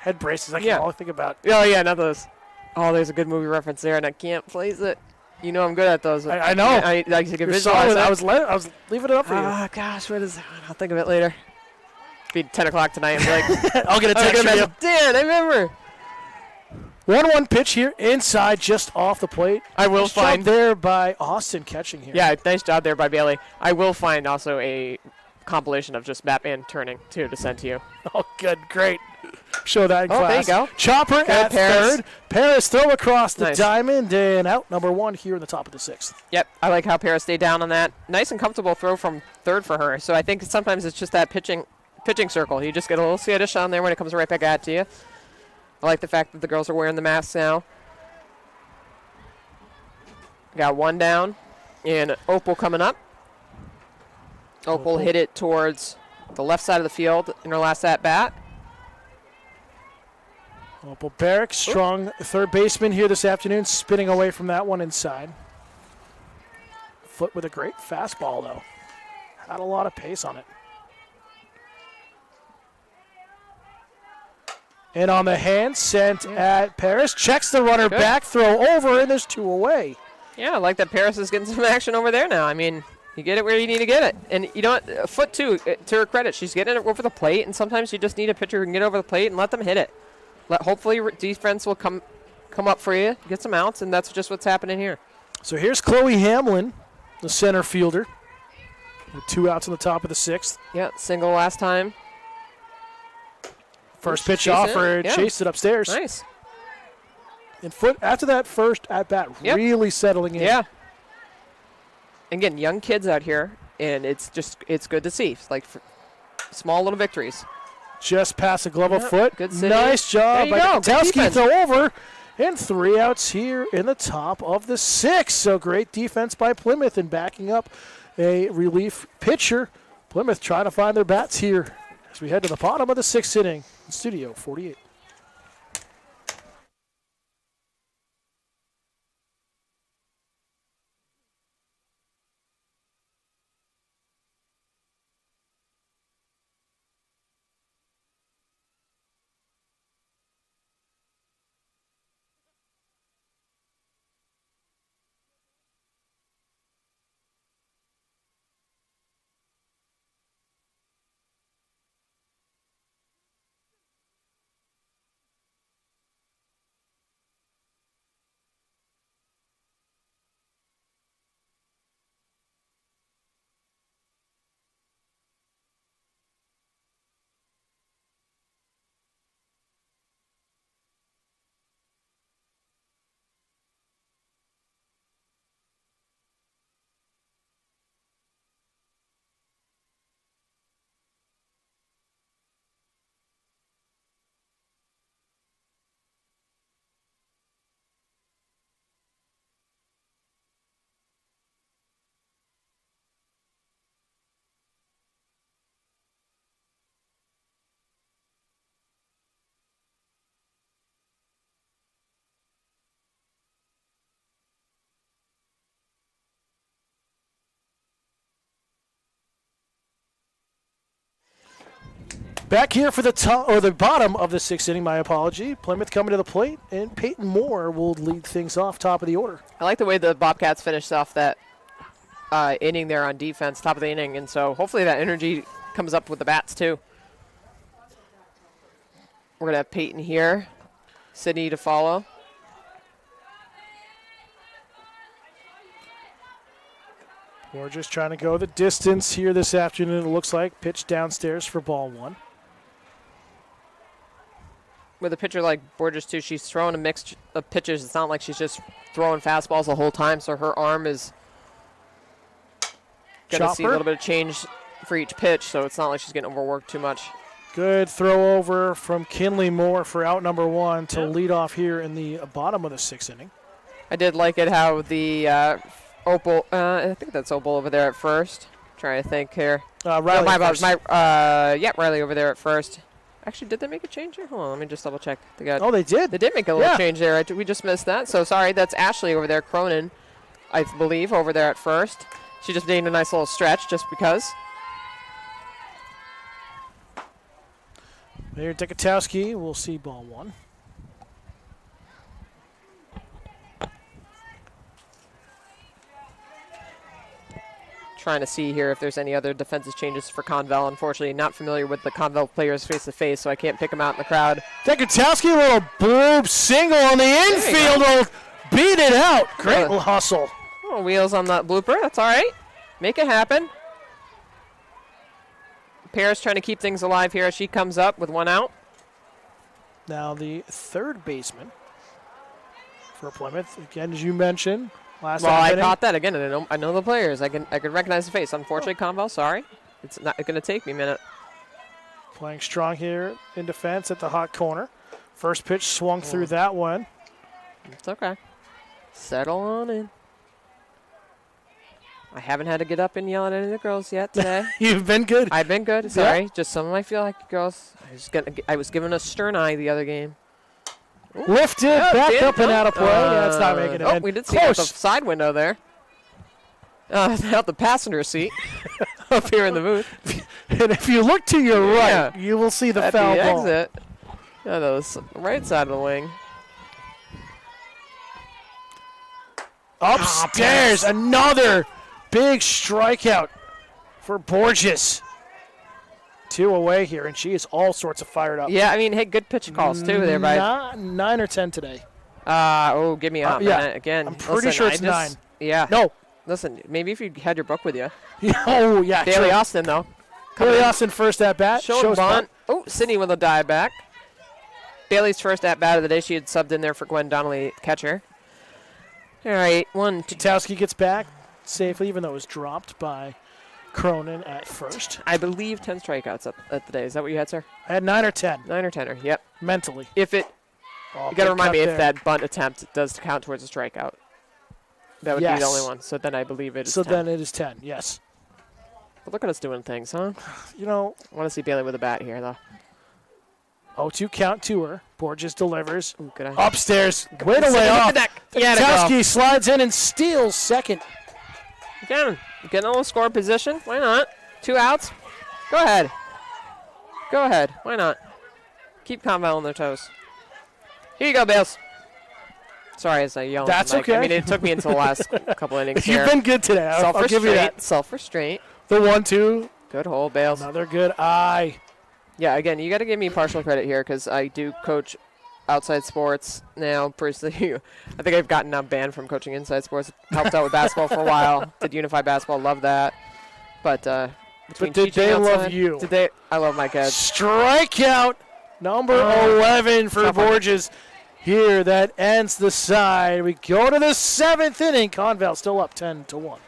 A: head braces I can
B: Yeah.
A: all think about.
B: Oh, yeah, not those. Oh, there's a good movie reference there, and I can't place it. You know I'm good at those.
A: I know.
B: I can
A: You're
B: visualize
A: solid.
B: it.
A: I was leaving it up for you.
B: Oh, gosh, what is that? I'll think of it later. Be 10 o'clock tonight. I'm like,
A: I'll get a text from you.
B: Dan, I remember.
A: 1-1 pitch here inside, just off the plate.
B: I will
A: Nice job
B: find.
A: there by Austin catching here.
B: Yeah, nice job there by Bailey. I will find also a compilation of just Batman turning, too, to send to you.
A: Oh, good, great. Show that in
B: Oh,
A: class.
B: there you go.
A: Chopper
B: Good,
A: at
B: Paris.
A: third. Paris throw across the
B: Nice.
A: diamond and out. Number 1 here in the top of the 6th.
B: Yep, I like how Paris stayed down on that. Nice and comfortable throw from third for her. So I think sometimes it's just that pitching circle. You just get a little skittish on there when it comes right back at you. I like the fact that the girls are wearing the masks now. Got one down, and Opal coming up. Opal hit it towards the left side of the field in her last at-bat.
A: Opal Barrick, strong third baseman here this afternoon, spinning away from that one inside. Foot with a great fastball, though. Had a lot of pace on it. And on the hand, sent at Paris. Checks the runner
B: Good.
A: back, throw over, and there's 2 away.
B: Yeah, I like that Paris is getting some action over there now. I mean, you get it where you need to get it. And you know what? Foot, too, to her credit, she's getting it over the plate, and sometimes you just need a pitcher who can get over the plate and let them hit it. Hopefully defense will come up for you, get some outs, and that's just what's happening here.
A: So here's Chloe Hamlin, the center fielder, with 2 outs on the top of the 6th.
B: Yeah, single last time.
A: First pitch
B: Chase it,
A: offered,
B: yeah.
A: chased it upstairs.
B: Nice.
A: And Foot, after that first at-bat,
B: Yep.
A: really settling in.
B: Yeah. Again, young kids out here, and it's good to see. It's like small little victories.
A: just past the glove of foot.
B: Good save.
A: Nice job by
B: There you go. Good
A: Kotowski.
B: defense.
A: Throw over. And 3 outs here in the top of the 6th. So great defense by Plymouth in backing up a relief pitcher. Plymouth trying to find their bats here as we head to the bottom of the 6th inning. Studio 48. Back here for the top or the bottom of the 6th inning, my apology. Plymouth coming to the plate, and Peyton Moore will lead things off top of the order.
B: I like the way the Bobcats finished off that inning there on defense, top of the inning, and so hopefully that energy comes up with the bats too. We're going to have Peyton here, Sydney to follow.
A: We're just trying to go the distance here this afternoon, it looks like. Pitch downstairs for ball 1.
B: With a pitcher like Borges, too, she's throwing a mix of pitches. It's not like she's just throwing fastballs the whole time, so her arm is going to see a little bit of change for each pitch, so it's not like she's getting overworked too much.
A: Good throw over from Kinley Moore for out number 1 to lead off here in the bottom of the 6th inning.
B: I did like it how the Opal, I think that's Opal over there at first. Trying to think here.
A: Riley.
B: Riley over there at first. Actually, did they make a change here? Hold on, let me just double check.
A: They did.
B: They did make a little change there. We just missed that. So sorry, that's Ashley over there, Cronin, I believe, over there at first. She just made a nice little stretch just because.
A: Mayor Dekotowski will see ball 1.
B: Trying to see here if there's any other defensive changes for ConVal. Unfortunately, not familiar with the ConVal players face-to-face, so I can't pick them out in the crowd.
A: Dekotowski, a little bloob single on the infield will beat it out. Great little hustle.
B: Oh, wheels on that blooper. That's all right. Make it happen. Paris trying to keep things alive here as she comes up with 1 out.
A: Now the third baseman for Plymouth. Again, as you mentioned, last time.
B: I caught that again. And I know the players. I can recognize the face. Unfortunately, ConVal, sorry. It's not going to take me a minute.
A: Playing strong here in defense at the hot corner. First pitch swung through that one.
B: It's okay. Settle on in. I haven't had to get up and yell at any of the girls yet today.
A: You've been good.
B: I've been good. Sorry. Yeah. Just some of my feel like girls. I was given a stern eye the other game. Ooh.
A: Lifted, back up and out of play. That's not making it in.
B: We did see out the side window there. Out the passenger seat up here in the booth.
A: And if you look to your right, you will see the foul ball.
B: Exit. Yeah, that was right side of the wing.
A: Upstairs, another big strikeout for Borges. 2 away here, and she is all sorts of fired up.
B: Yeah, I mean, hey, good pitch calls too there, by
A: 9 or 10 today.
B: Give me a minute again.
A: I'm pretty sure it's 9.
B: Yeah.
A: No.
B: Listen, maybe if you had your book with you.
A: Oh, yeah.
B: Bailey Austin, though.
A: Bailey Austin first at bat.
B: Shows bunt. Oh, Sydney with a dive back. Bailey's first at bat of the day. She had subbed in there for Gwen Donnelly, catcher. All right, 1, 2.
A: Kotowski gets back safely, even though it was dropped by Cronin at first.
B: I believe 10 strikeouts at the day. Is that what you had, sir?
A: I had 9 or 10
B: 9 or 10. Yep.
A: mentally.
B: If it,
A: Oh,
B: you got to
A: big
B: remind
A: cut
B: me if
A: there.
B: that bunt attempt does count towards a strikeout. That would be
A: Yes.
B: the only one. So then I believe it is
A: So
B: 10.
A: then it is 10, yes.
B: But look at us doing things, huh?
A: You know,
B: I want to see Bailey with a bat here, though.
A: 0-2 count to her. Borges delivers.
B: Ooh, good eye.
A: Upstairs. Way to
B: Look
A: lay
B: at
A: off.
B: that. Yeah, to go.
A: Towski slides in and steals second.
B: Again, getting a little score position. Why not? 2 outs. Go ahead. Go ahead. Why not? Keep ConVal on their toes. Here you go, Bales. Sorry as I yell. at the
A: That's
B: mic.
A: okay.
B: I mean, it took me until the last couple innings
A: You've
B: here.
A: been good today. I'll give you that.
B: Self-restraint.
A: The 1-2.
B: Good hole, Bales.
A: Another good eye.
B: Yeah, again, you got to give me partial credit here because I do coach outside sports now. Personally, I think I've gotten banned from coaching inside sports. Helped out with basketball for a while. Did unified basketball. Love that. But between
A: did
B: teaching
A: they
B: outside,
A: love you?
B: Did they? I love my kids.
A: Strikeout number 11 for
B: tough one.
A: Borges. Here, that ends the side. We go to the 7th inning. ConVal still up 10-1.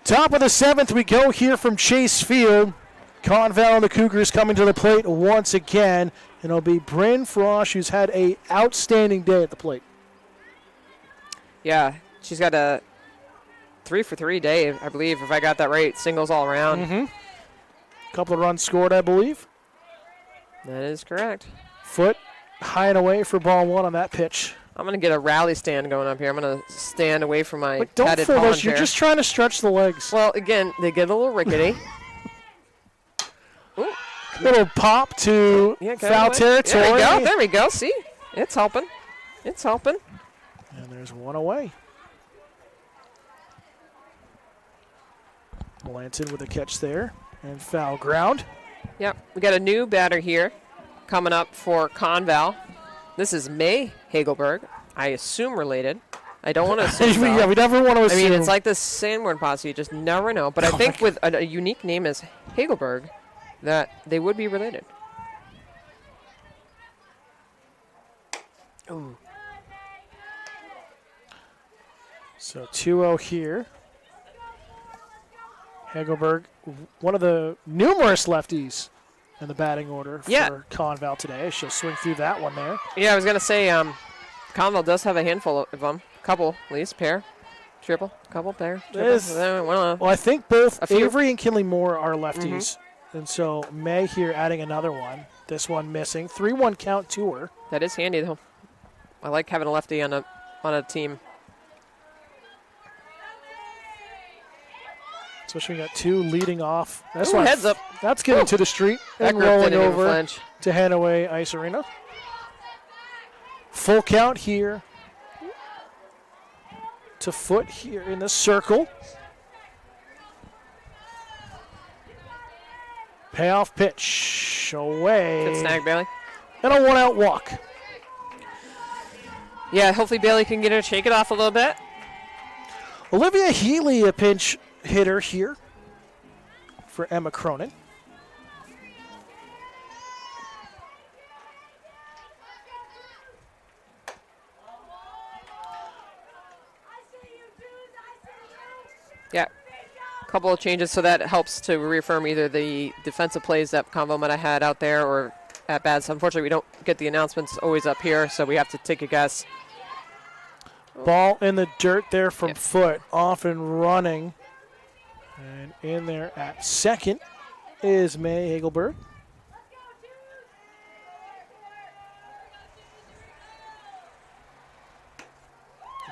A: Top of the 7th, we go here from Chase Field. ConVal and the Cougars coming to the plate once again. And it'll be Bryn Frosch, who's had an outstanding day at the plate.
B: Yeah, she's got a 3-for-3 day, I believe, if I got that right. Singles all around.
A: Mm-hmm. Couple of runs scored, I believe.
B: That is correct.
A: Foot high and away for ball 1 on that pitch.
B: I'm going to get a rally stand going up here. I'm going to stand away from my
A: But don't
B: padded
A: fool
B: pond
A: us. You're
B: chair.
A: just trying to stretch the legs.
B: Well, again, they get a little rickety. Ooh.
A: Little pop to
B: Yeah,
A: foul territory.
B: There we go. There we go. See? It's helping. It's helping.
A: And there's one away. Melanson with a catch there. And foul ground.
B: Yep. We got a new batter here coming up for ConVal. This is May Hagelberg. I assume related. I don't want to assume.
A: Yeah, we never want to
B: I
A: assume.
B: mean, it's like the Sandward posse. You just never know. But I think with a unique name as Hagelberg, that they would be related. Ooh.
A: So 2-0 here. Hagelberg, one of the numerous lefties in the batting order for ConVal today. She'll swing through that one there.
B: Yeah, I was going to say ConVal does have a handful of them. Couple, at least. Pair. Triple. Couple, pair. Triple.
A: Well, I think both
B: A few.
A: Avery and Kinley Moore are lefties. And so May here adding another one. This one missing. 3-1 count to her.
B: That is handy, though. I like having a lefty on a team.
A: Especially we got 2 leading off. That's
B: Ooh,
A: why
B: heads up.
A: That's getting to the street
B: That
A: and
B: group
A: rolling
B: didn't even
A: over
B: flinch.
A: to Hanaway Ice Arena. Full count here to Foot here in the circle. Payoff pitch. Away.
B: Good snag, Bailey.
A: And a 1-out walk.
B: Yeah, hopefully Bailey can get her to shake it off a little bit.
A: Olivia Healy, a pinch hitter here for Emma Cronin.
B: Yeah, a couple of changes, so that helps to reaffirm either the defensive plays that ConVal might have had out there or at bats. Unfortunately, we don't get the announcements always up here, so we have to take a guess.
A: Ball in the dirt there from Foot, off and running. And in there at second is May Hagelberg.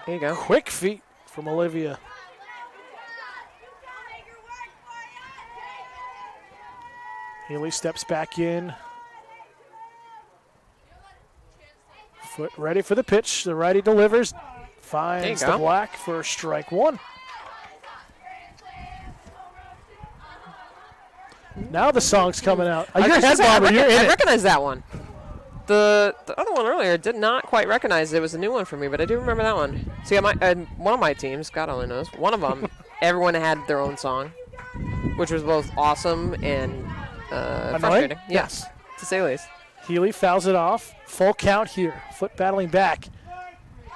B: There you go.
A: Quick feet from Olivia. Healy steps back in. Foot ready for the pitch. The righty delivers. Finds the black for strike one. Now the song's coming out. Your head bobber, you're in
B: I
A: it.
B: recognize that one. The other one earlier did not quite recognize it. It was a new one for me, but I do remember that one. See, one of my teams, God only knows, one of them, everyone had their own song, which was both awesome and frustrating. Yes, to say the least.
A: Healy fouls it off. Full count here. Foot battling back.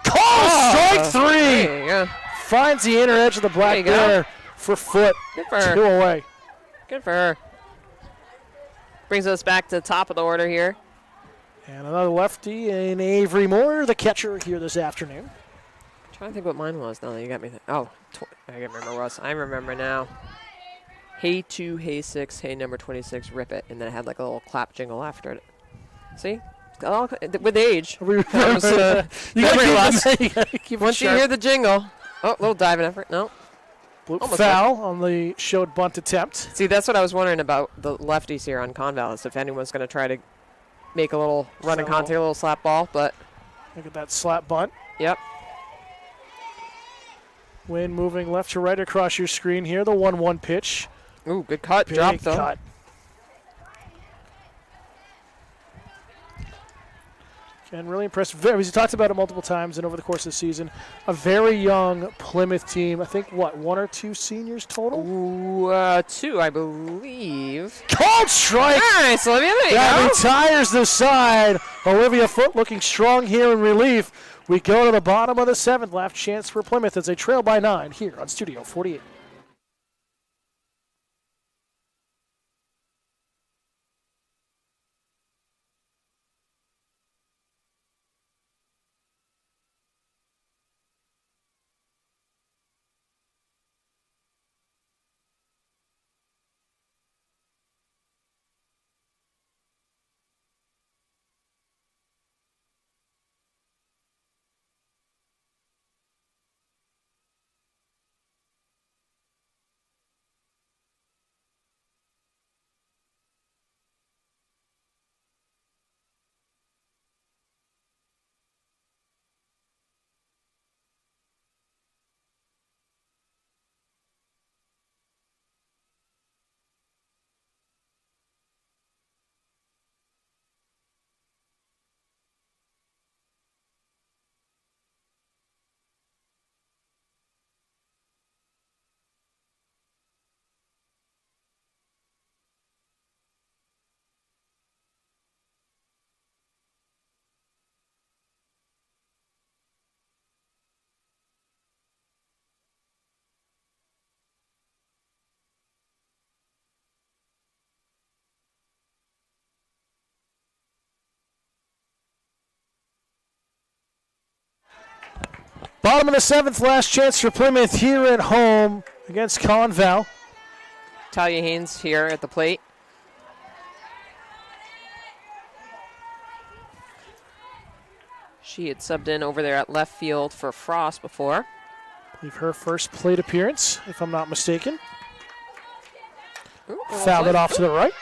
A: Strike three!
B: There you go.
A: Finds the inner edge of the black there for Foot.
B: Good for her.
A: 2 away.
B: Good for her. Brings us back to the top of the order here.
A: And another lefty in Avery Moore, the catcher here this afternoon.
B: I'm trying to think what mine was now that you got me. I can't remember what it was. I remember now. Hey 2, hey 6, hey number 26, rip it. And then it had like a little clap jingle after it. See? With age. Comes, memory loss. Once you hear the jingle. Oh, little diving effort. No.
A: Foul on the showed bunt attempt.
B: See, that's what I was wondering about the lefties here on ConVal, is if anyone's going to try to make a little run and contact, a little slap ball, but.
A: Look at that slap bunt.
B: Yep.
A: Wind moving left to right across your screen here. The 1-1 pitch.
B: Ooh, good cut.
A: Big
B: Drop, though.
A: Cut. And really impressed. As you talked about it multiple times and over the course of the season, a very young Plymouth team. I think, 1 or 2 seniors total?
B: Ooh, 2, I believe.
A: Called strike!
B: Nice, Olivia. There you
A: That
B: go.
A: retires the side. Olivia Foot looking strong here in relief. We go to the bottom of the 7th. Last chance for Plymouth as they trail by 9 here on Studio 48. Bottom of the 7th, last chance for Plymouth here at home against ConVal.
B: Talia Haynes here at the plate. She had subbed in over there at left field for Frost before.
A: I believe her first plate appearance, if I'm not mistaken.
B: Ooh,
A: Fouled it off to the right.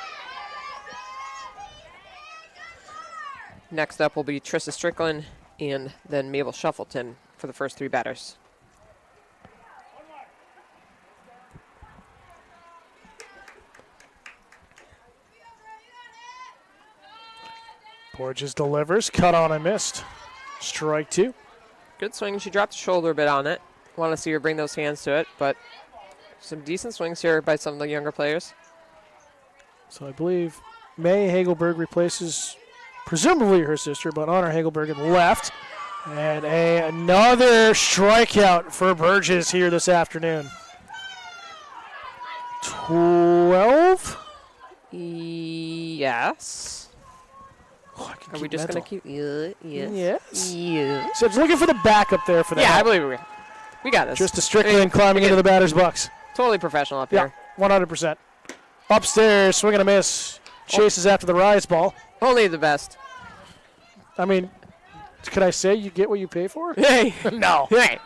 B: Next up will be Trista Strickland and then Mabel Shuffleton for the first 3 batters.
A: Borges delivers. Cut on and missed. Strike 2.
B: Good swing. She dropped the shoulder a bit on it. Want to see her bring those hands to it, but some decent swings here by some of the younger players.
A: So I believe May Hagelberg replaces presumably her sister, but Honor Hagelberg in left. And another strikeout for Burgess here this afternoon. 12?
B: Yes.
A: Oh,
B: Are we just going to keep? Yes.
A: Yes.
B: Yes.
A: So I was looking for the backup there for that.
B: Yeah, I believe we got this.
A: Just a Strickland climbing into the batter's box.
B: Totally professional up
A: Yeah,
B: here.
A: 100%. Upstairs, swing and a miss. Chases after the rise ball.
B: Only the best.
A: I mean, could I say you get what you pay for?
B: Hey.
A: No.
B: Hey.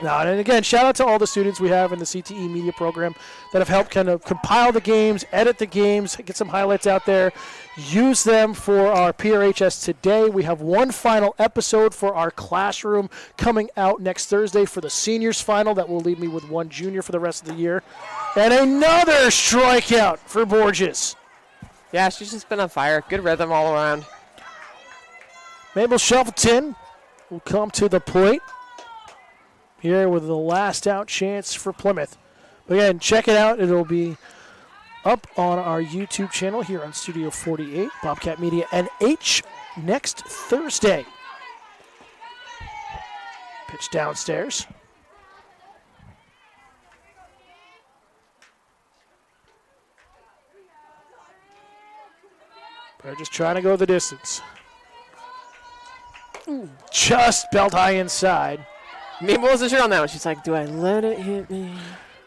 A: No, and again, shout out to all the students we have in the CTE media program that have helped kind of compile the games, edit the games, get some highlights out there, use them for our PRHS today. We have one final episode for our classroom coming out next Thursday for the seniors final that will leave me with one junior for the rest of the year. And another strikeout for Borges.
B: Yeah, she's just been on fire. Good rhythm all around.
A: Mabel Shuffleton will come to the plate here with the last out chance for Plymouth. But again, check it out. It'll be up on our YouTube channel here on Studio 48, Bobcat Media NH, next Thursday. Pitch downstairs. They're just trying to go the distance. Just belt high inside.
B: Mabel wasn't sure on that one. She's like, do I let it hit me?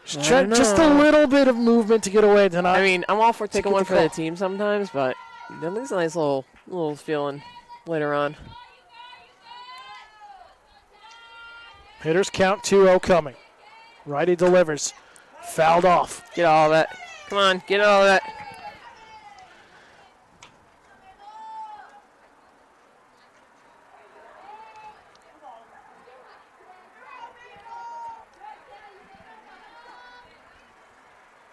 A: Just a little bit of movement to get away tonight.
B: I mean, I'm all for taking
A: get
B: one
A: the
B: for the
A: call.
B: team sometimes, but at least a nice little feeling later on.
A: Hitters count 2-0 coming. Righty delivers. Fouled off.
B: Get all of that. Come on, get all of that.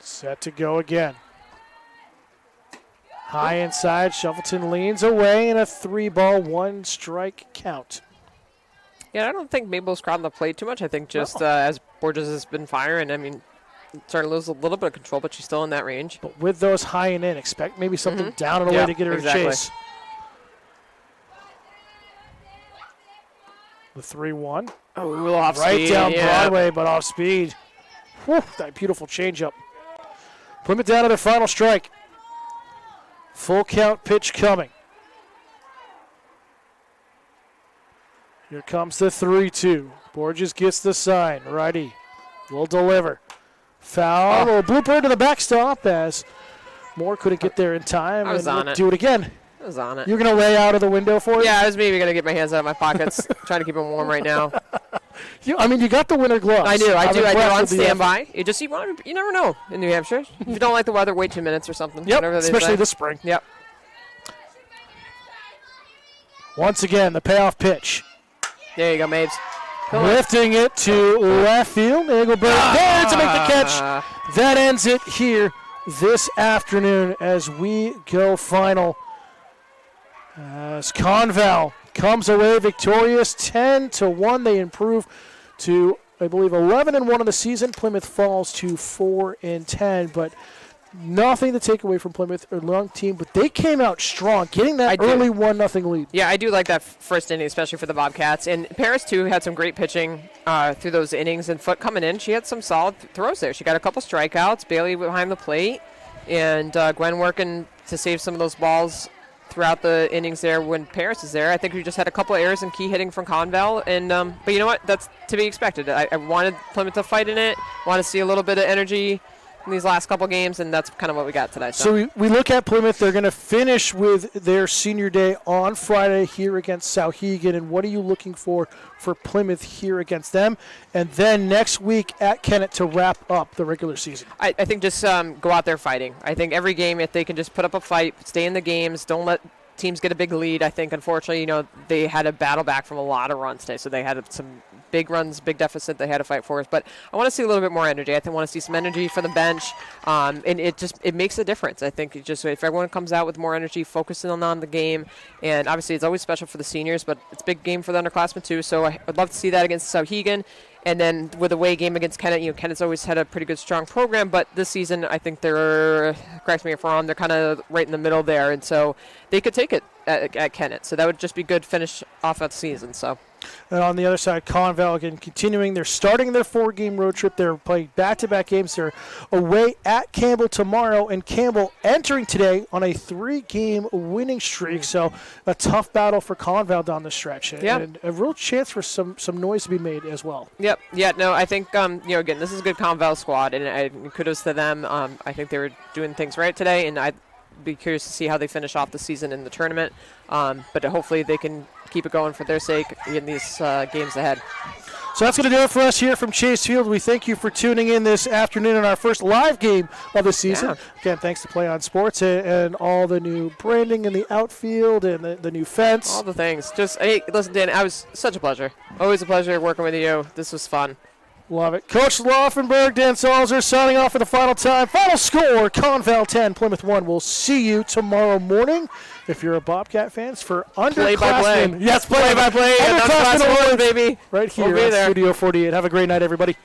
A: Set to go again. High inside. Shuffleton leans away and a 3-ball, 1-strike count.
B: Yeah, I don't think Mabel's crowding the plate too much. I think just as Borges has been firing, I mean, starting to lose a little bit of control, but she's still in that range.
A: But with those high and in, expect maybe something down and away
B: Yeah,
A: to get her
B: exactly.
A: a chase. The 3-1.
B: Oh, a little off
A: Right
B: speed,
A: down
B: yeah.
A: Broadway, but off speed. Whew, that beautiful changeup. Plymouth down to their final strike. Full count pitch coming. Here comes the 3-2. Borges gets the sign. Righty will deliver. Foul. Little blooper to the backstop as Moore couldn't get there in time.
B: I was
A: and
B: on
A: we'll
B: it.
A: do it again.
B: I was on it.
A: You're going to lay out of the window for it?
B: Yeah, I was maybe going to get my hands out of my pockets, trying to keep them warm right now.
A: You got the winter gloves.
B: I do
A: I'm
B: on
A: impressed with the effort.
B: standby. You never know in New Hampshire. If you don't like the weather, wait 2 minutes or something.
A: Yep,
B: whatever they
A: especially
B: say.
A: this spring.
B: Yep.
A: Once again, the payoff pitch.
B: There you go, Mabes. Come on.
A: Lifting it to left field. Engelberg there to make the catch. That ends it here this afternoon as we go final. As ConVal comes away victorious 10-1. They improve to, I believe, 11-1 in the season. Plymouth falls to 4-10, but nothing to take away from Plymouth or long team, but they came out strong, getting that early 1-0 lead.
B: Yeah, I do like that first inning, especially for the Bobcats. And Paris, too, had some great pitching through those innings. And Foote coming in, she had some solid throws there. She got a couple strikeouts, Bailey behind the plate, and Gwen working to save some of those balls throughout the innings there when Paris is there. I think we just had a couple of errors and key hitting from ConVal. And but you know what? That's to be expected. I wanted Plymouth to fight in it, want to see a little bit of energy in these last couple games, and that's kind of what we got today.
A: So we look at Plymouth. They're going to finish with their senior day on Friday here against Sauhegan. And what are you looking for Plymouth here against them? And then next week at Kennett to wrap up the regular season.
B: I think just go out there fighting. I think every game, if they can just put up a fight, stay in the games, don't let teams get a big lead. I think, unfortunately, they had a battle back from a lot of runs today, so they had some big runs, big deficit they had to fight for. But I want to see a little bit more energy. I want to see some energy from the bench, and it makes a difference. I think if everyone comes out with more energy, focusing on the game, and obviously it's always special for the seniors, but it's a big game for the underclassmen too. So I'd love to see that against Sauhegan. And then with a away game against Kennett, Kennett's always had a pretty good, strong program, but this season I think they're, correct me if I'm wrong, they're kind of right in the middle there, and so they could take it at Kennett. So that would just be good finish off that season. So.
A: And on the other side, ConVal, again, continuing. They're starting their 4-game road trip. They're playing back-to-back games. They're away at Campbell tomorrow, and Campbell entering today on a 3-game winning streak. So a tough battle for ConVal down the stretch.
B: Yep.
A: And a real chance for some noise to be made as well.
B: Yep. Yeah, no, I think, again, this is a good ConVal squad, and kudos to them. I think they were doing things right today, and I'd be curious to see how they finish off the season in the tournament. But hopefully they can keep it going for their sake in these games ahead.
A: So that's going to do it for us here from Chase Field. We thank you for tuning in this afternoon in our first live game of the season.
B: Yeah.
A: Again, thanks to Play On Sports and all the new branding in the outfield and the new fence.
B: All the things. Hey, listen, Dan, it was such a pleasure. Always a pleasure working with you. This was fun.
A: Love it. Coach Laufenberg, Dan Salzer signing off for the final time. Final score, ConVal 10, Plymouth 1. We'll see you tomorrow morning. If you're a Bobcat fans, for underclassmen.
B: Play-by-play.
A: Yes, play-by-play.
B: Underclassmen, baby.
A: Right here
B: we'll
A: at Studio 48. Have a great night, everybody.